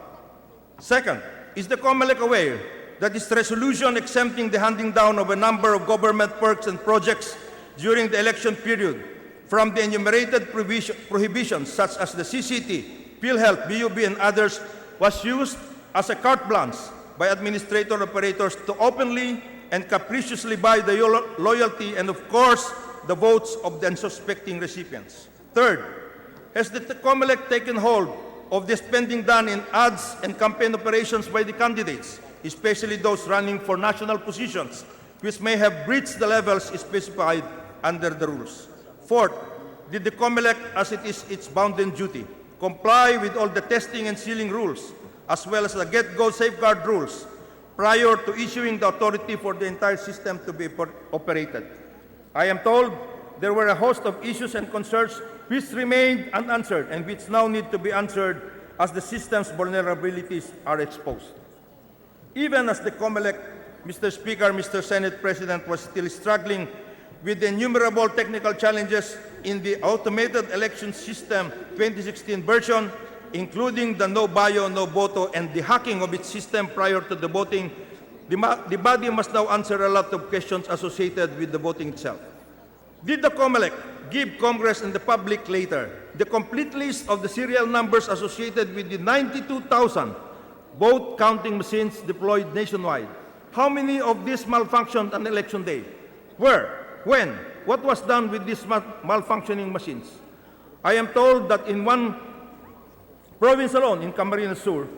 Second, is the COMELEC aware that its resolution exempting the handing down of a number of government perks and projects during the election period from the enumerated prohibitions such as the CCT, PhilHealth, BUB, and others was used as a carte blanche by administrator operators to openly and capriciously buy the loyalty and, of course, the votes of the unsuspecting recipients? Third, has the COMELEC taken hold of the spending done in ads and campaign operations by the candidates, especially those running for national positions, which may have breached the levels specified under the rules? Fourth, did the COMELEC, as it is its bounden duty, comply with all the testing and sealing rules, as well as the get-go safeguard rules, prior to issuing the authority for the entire system to be operated? I am told there were a host of issues and concerns which remained unanswered and which now need to be answered as the system's vulnerabilities are exposed. Even as the COMELEC, Mr. Speaker, Mr. Senate President, was still struggling with the innumerable technical challenges in the automated election system 2016 version, including the no bio, no voto, and the hacking of its system prior to the voting, the body must now answer a lot of questions associated with the voting itself. Did the COMELEC give Congress and the public later the complete list of the serial numbers associated with the 92,000 vote counting machines deployed nationwide? How many of these malfunctioned on election day? Where? When? What was done with these malfunctioning machines? I am told that in one province alone, in Camarines Sur,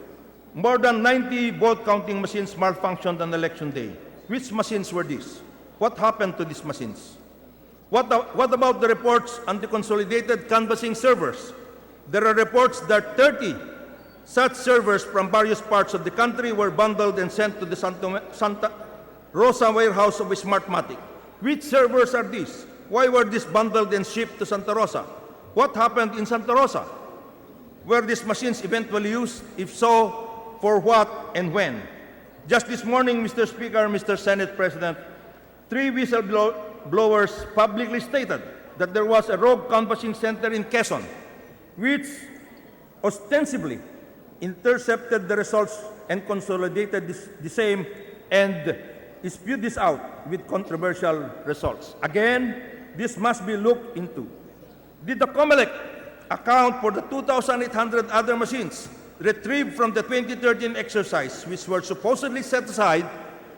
more than 90 vote counting machines malfunctioned on election day. Which machines were these? What happened to these machines? What about the reports on the consolidated canvassing servers? There are reports that 30 such servers from various parts of the country were bundled and sent to the Santa Rosa warehouse of Smartmatic. Which servers are these? Why were these bundled and shipped to Santa Rosa? What happened in Santa Rosa? Were these machines eventually used? If so, for what and when? Just this morning, Mr. Speaker, Mr. Senate President, 3 whistleblowers publicly stated that there was a rogue canvassing center in Quezon, which ostensibly intercepted the results and consolidated the same and spewed this out with controversial results. Again, this must be looked into. Did the COMELEC account for the 2,800 other machines retrieved from the 2013 exercise, which were supposedly set aside,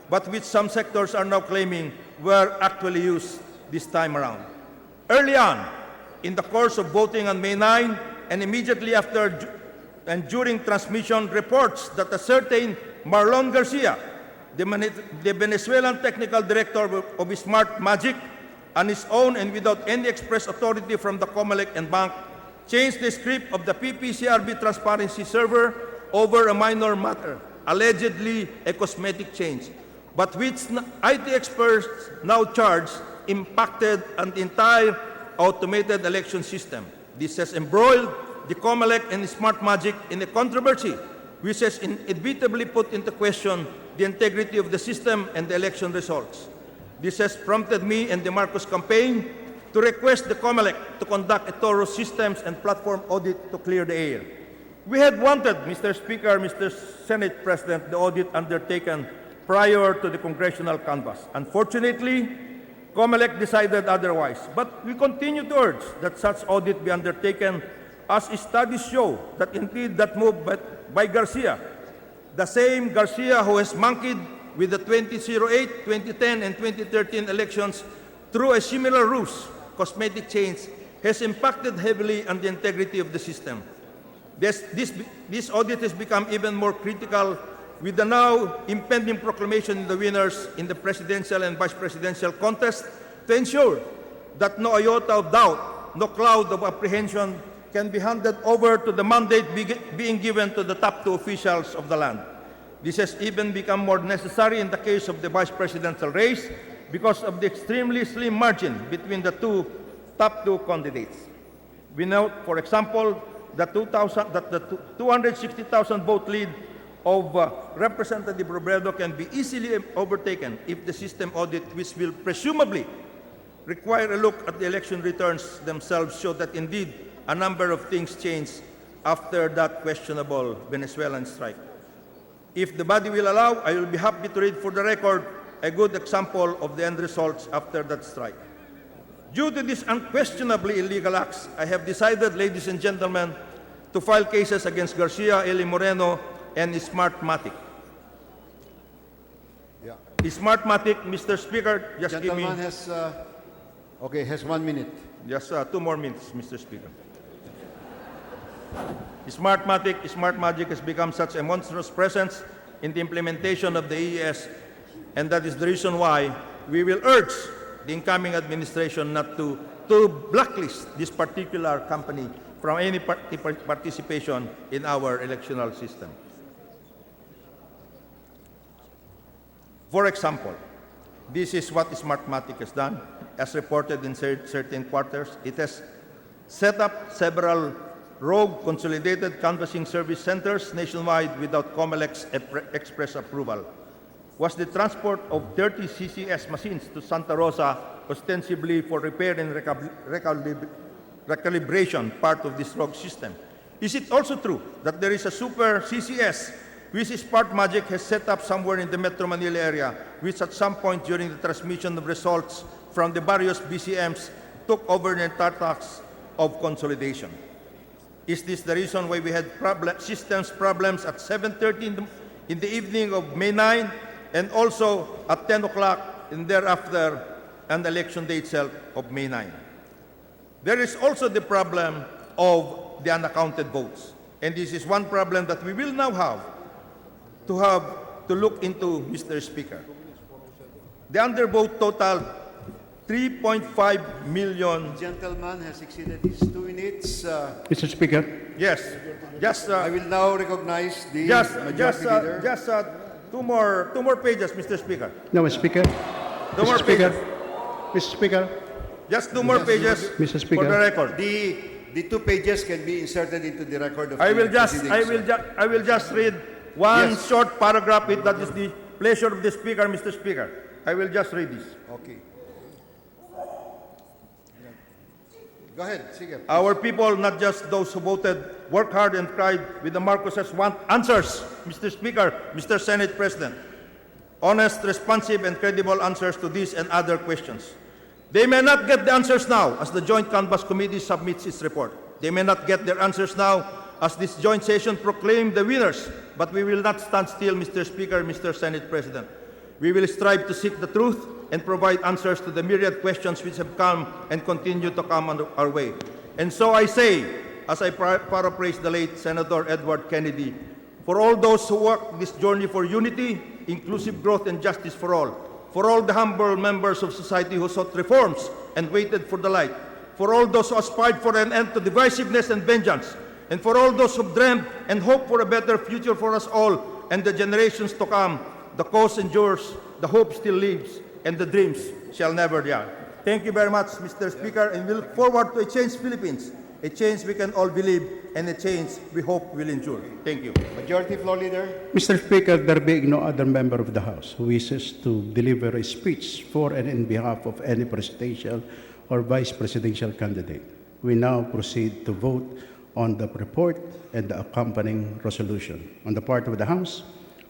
but which some sectors are now claiming were actually used this time around? Early on, in the course of voting on May 9, and immediately after and during transmission, reports that a certain Marlon Garcia, the Venezuelan technical director of Smart Magic, on his own and without any express authority from the COMELEC and bank, changed the script of the PPCRB transparency server over a minor matter, allegedly a cosmetic change, but which IT experts now charge impacted an entire automated election system. This has embroiled the COMELEC and Smart Magic in a controversy which has inevitably put into question the integrity of the system and the election results. This has prompted me and the Marcos campaign to request the COMELEC to conduct a thorough systems and platform audit to clear the air. We had wanted, Mr. Speaker, Mr. Senate President, the audit undertaken prior to the congressional canvass. Unfortunately, COMELEC decided otherwise, but we continue to urge that such audit be undertaken, as studies show that indeed that move by Garcia, the same Garcia who has monkeyed with the 2008, 2010, and 2013 elections through a similar ruse, cosmetic change, has impacted heavily on the integrity of the system. This audit has become even more critical with the now impending proclamation of the winners in the presidential and vice presidential contest to ensure that no iota of doubt, no cloud of apprehension can be handed over to the mandate being given to the top 2 officials of the land. This has even become more necessary in the case of the vice presidential race because of the extremely slim margin between the top two candidates. We note, for example, that the 260,000 vote lead of Representative Robredo can be easily overtaken if the system audit, which will presumably require a look at the election returns themselves, show that indeed a number of things changed after that questionable Venezuelan strike. If the body will allow, I will be happy to read for the record a good example of the end results after that strike. Due to these unquestionably illegal acts, I have decided, ladies and gentlemen, to file cases against Garcia, Eli Moreno, and Smartmatic. Yeah. Smartmatic, Mr. Speaker, just give me Gentleman has 1 minute. just 2 more minutes, Mr. Speaker. Smartmatic has become such a monstrous presence in the implementation of the EES, and that is the reason why we will urge the incoming administration not to blacklist this particular company from any participation in our electoral system. For example, this is what Smartmatic has done. As reported in certain quarters, it has set up several rogue consolidated canvassing service centers nationwide without COMELEC's express approval. Was the transport of 30 CCS machines to Santa Rosa ostensibly for repair and recalibration part of this rogue system? Is it also true that there is a super CCS which Smartmatic has set up somewhere in the Metro Manila area, which at some point during the transmission of results from the various BCMs took over the entire task of consolidation? Is this the reason why we had systems problems at 7:30 in the evening of May 9 and also at 10 o'clock and thereafter and the election day itself of May 9? There is also the problem of the unaccounted votes. And this is one problem that we will now have to look into, Mr. Speaker. The undervote totaled 3.5 million. Gentleman has exceeded his 2 minutes. Mr. Speaker, Yes, just I will now recognize the majority leader. just two more pages, Mr. Speaker. no, Mr. Speaker. Two more Mr. Speaker. pages. Mr. Speaker. Just 2 more pages Mr. for Speaker. the record. The 2 pages can be inserted into the record of I will the just proceedings. I will just read one Yes. short paragraph. That is the pleasure of the Speaker, Mr. Speaker. I will just read this. Okay. Go ahead, sige. Our people, not just those who voted, work hard and cried with the Marcoses want answers, Mr. Speaker, Mr. Senate President. Honest, responsive, and credible answers to these and other questions. They may not get the answers now as the Joint Canvass Committee submits its report. They may not get their answers now as this joint session proclaimed the winners. But we will not stand still, Mr. Speaker, Mr. Senate President. We will strive to seek the truth and provide answers to the myriad questions which have come and continue to come on our way. And so I say, as I paraphrase the late Senator Edward Kennedy, for all those who walk this journey for unity, inclusive growth, and justice for all the humble members of society who sought reforms and waited for the light, for all those who aspired for an end to divisiveness and vengeance, and for all those who dreamed and hoped for a better future for us all and the generations to come, the cause endures, the hope still lives, and the dreams shall never die. Thank you very much, Mr. Speaker, and we look forward to a changed Philippines, a change we can all believe, and a change we hope will endure. Thank you. Majority Floor Leader. Mr. Speaker, there being no other member of the House who wishes to deliver a speech for and in behalf of any presidential or vice presidential candidate, we now proceed to vote on the report and the accompanying resolution. On the part of the House,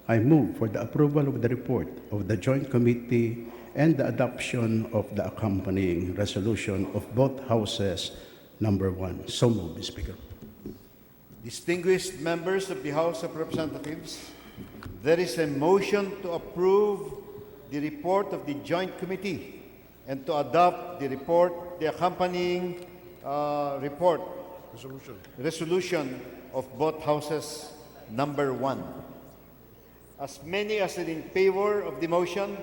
I move for the approval of the report of the Joint Committee and the adoption of the accompanying resolution of both Houses. Number 1. So moved, Mr. Speaker. Distinguished members of the House of Representatives, there is a motion to approve the report of the Joint Committee and to adopt the report, the accompanying resolution of both Houses. Number 1. As many as are in favor of the motion,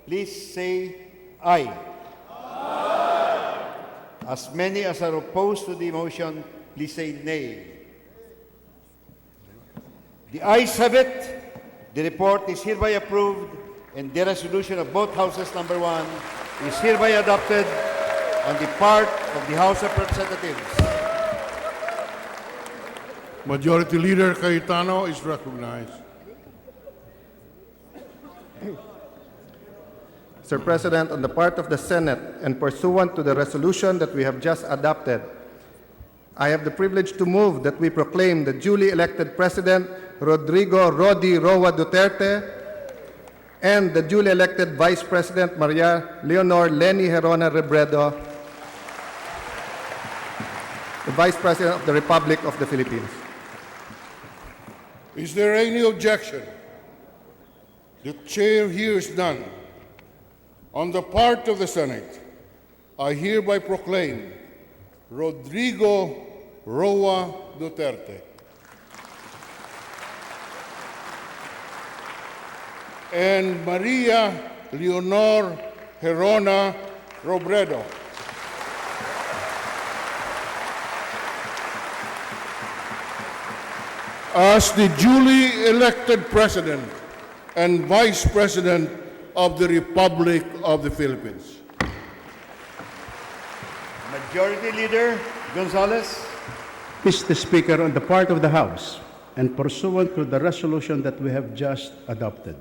please say aye. As many as are opposed to the motion, please say nay. The ayes have it. The report is hereby approved, and the resolution of both Houses, number 1, is hereby adopted on the part of the House of Representatives. Majority Leader Cayetano is recognized. Mr. President, on the part of the Senate and pursuant to the resolution that we have just adopted, I have the privilege to move that we proclaim the duly elected President, Rodrigo Rodi Roa Duterte, and the duly elected Vice President, Maria Leonor Leni Herona Robredo, the Vice President of the Republic of the Philippines. Is there any objection? The chair hears none. On the part of the Senate, I hereby proclaim Rodrigo Roa Duterte and Maria Leonor Herona Robredo as the duly elected President and Vice President of the Republic of the Philippines. Majority Leader Gonzales. Mr. Speaker, on the part of the House, and pursuant to the resolution that we have just adopted,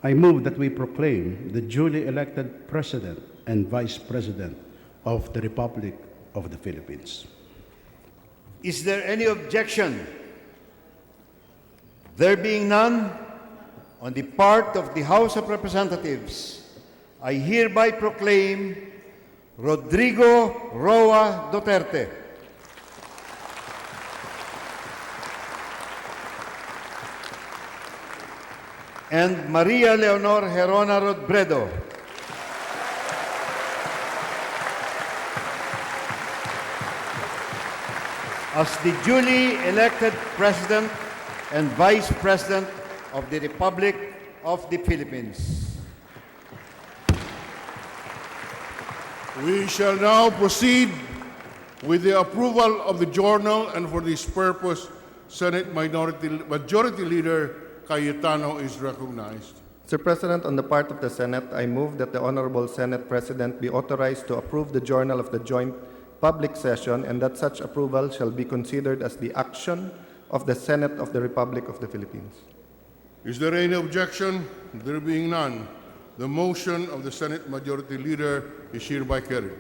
I move that we proclaim the duly elected President and Vice President of the Republic of the Philippines. Is there any objection? There being none, on the part of the House of Representatives, I hereby proclaim Rodrigo Roa Duterte and Maria Leonor Herona Robredo as the duly elected President and Vice President of the Republic of the Philippines. We shall now proceed with the approval of the journal, and for this purpose, Senate Majority Leader Cayetano is recognized. Mr. President, on the part of the Senate, I move that the Honorable Senate President be authorized to approve the journal of the joint public session and that such approval shall be considered as the action of the Senate of the Republic of the Philippines. Is there any objection? There being none, the motion of the Senate Majority Leader is hereby carried.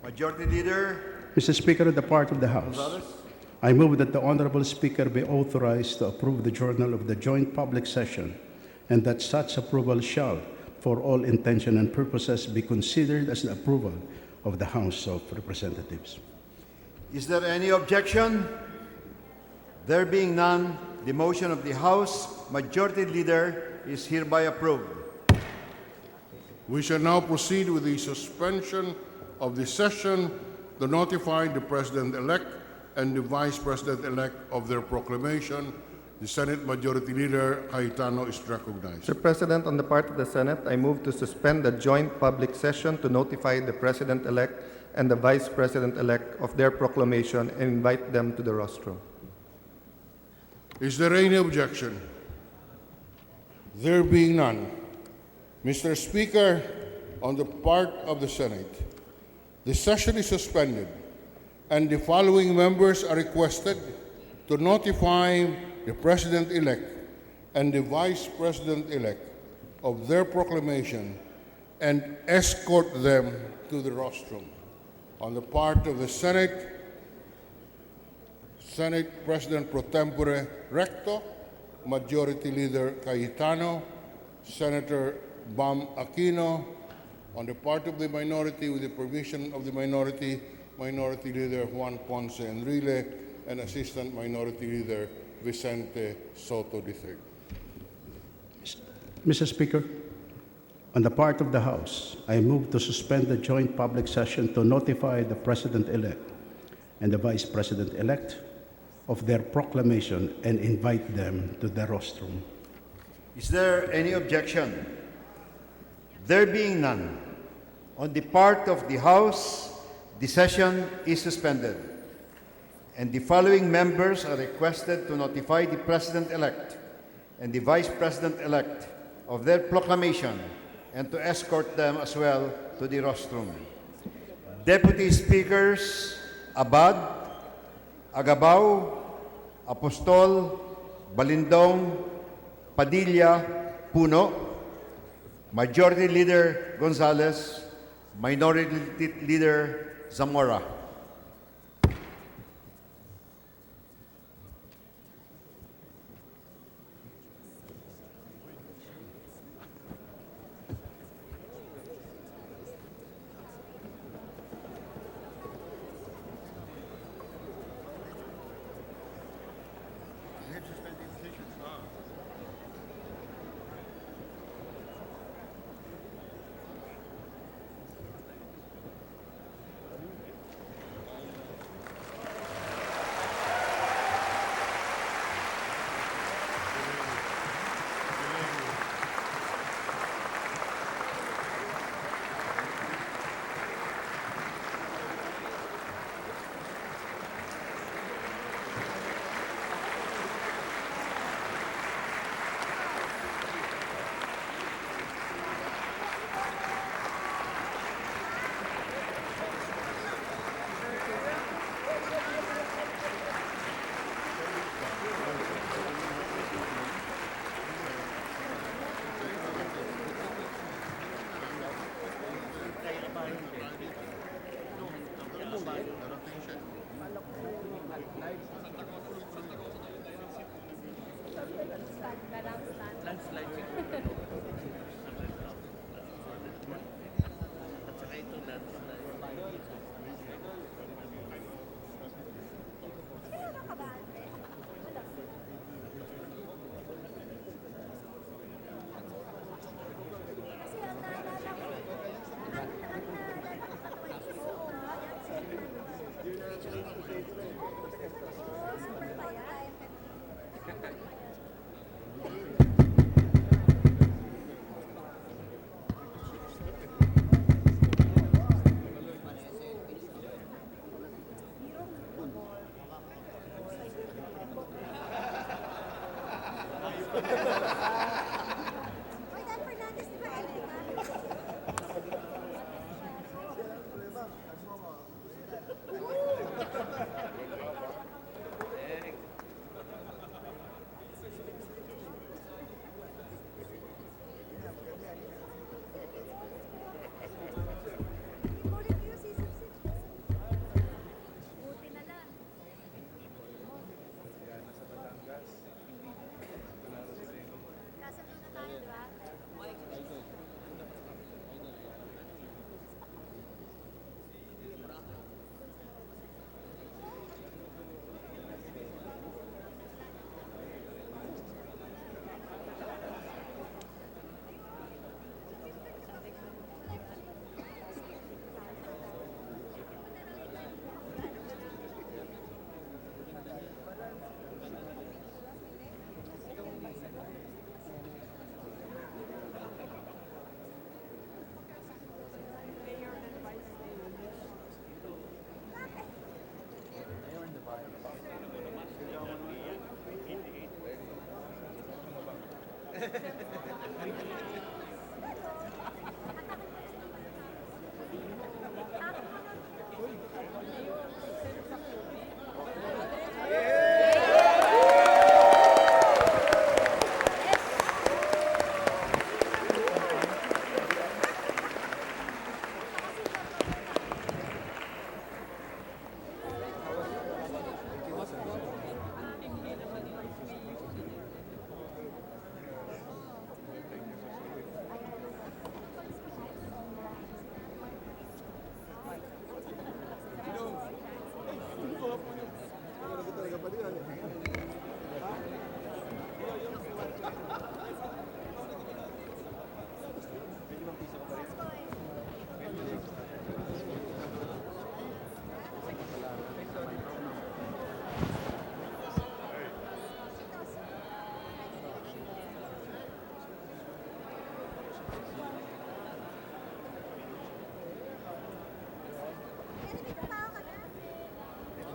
Majority Leader Mr. Speaker, on the part of the House, Gonzales. I move that the Honorable Speaker be authorized to approve the journal of the joint public session and that such approval shall, for all intention and purposes, be considered as the approval of the House of Representatives. Is there any objection? There being none, the motion of the House Majority Leader is hereby approved. We shall now proceed with the suspension of the session to notify the President-elect and the Vice President-elect of their proclamation. The Senate Majority Leader Cayetano is recognized. Mr. President, on the part of the Senate, I move to suspend the joint public session to notify the President-elect and the Vice President-elect of their proclamation and invite them to the rostrum. Is there any objection? There being none, Mr. Speaker, on the part of the Senate, the session is suspended and the following members are requested to notify the President-elect and the Vice President-elect of their proclamation and escort them to the rostrum. On the part of the Senate, Senate President Pro Tempore Recto, Majority Leader Cayetano, Senator Bam Aquino. On the part of the minority, with the permission of the minority, Minority Leader Juan Ponce Enrile, and Assistant Minority Leader Vicente Soto III. Mr. Speaker, on the part of the House, I move to suspend the joint public session to notify the President-elect and the Vice President-elect of their proclamation and invite them to the rostrum. Is there any objection? There being none, on the part of the House, the session is suspended, and the following members are requested to notify the President-elect and the Vice President-elect of their proclamation and to escort them as well to the rostrum. Deputy Speakers Abad, Agabao, Apostol, Balindong, Padilla, Puno, Majority Leader Gonzales, Minority Leader Zamora.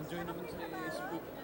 Enjoy naman si Spook.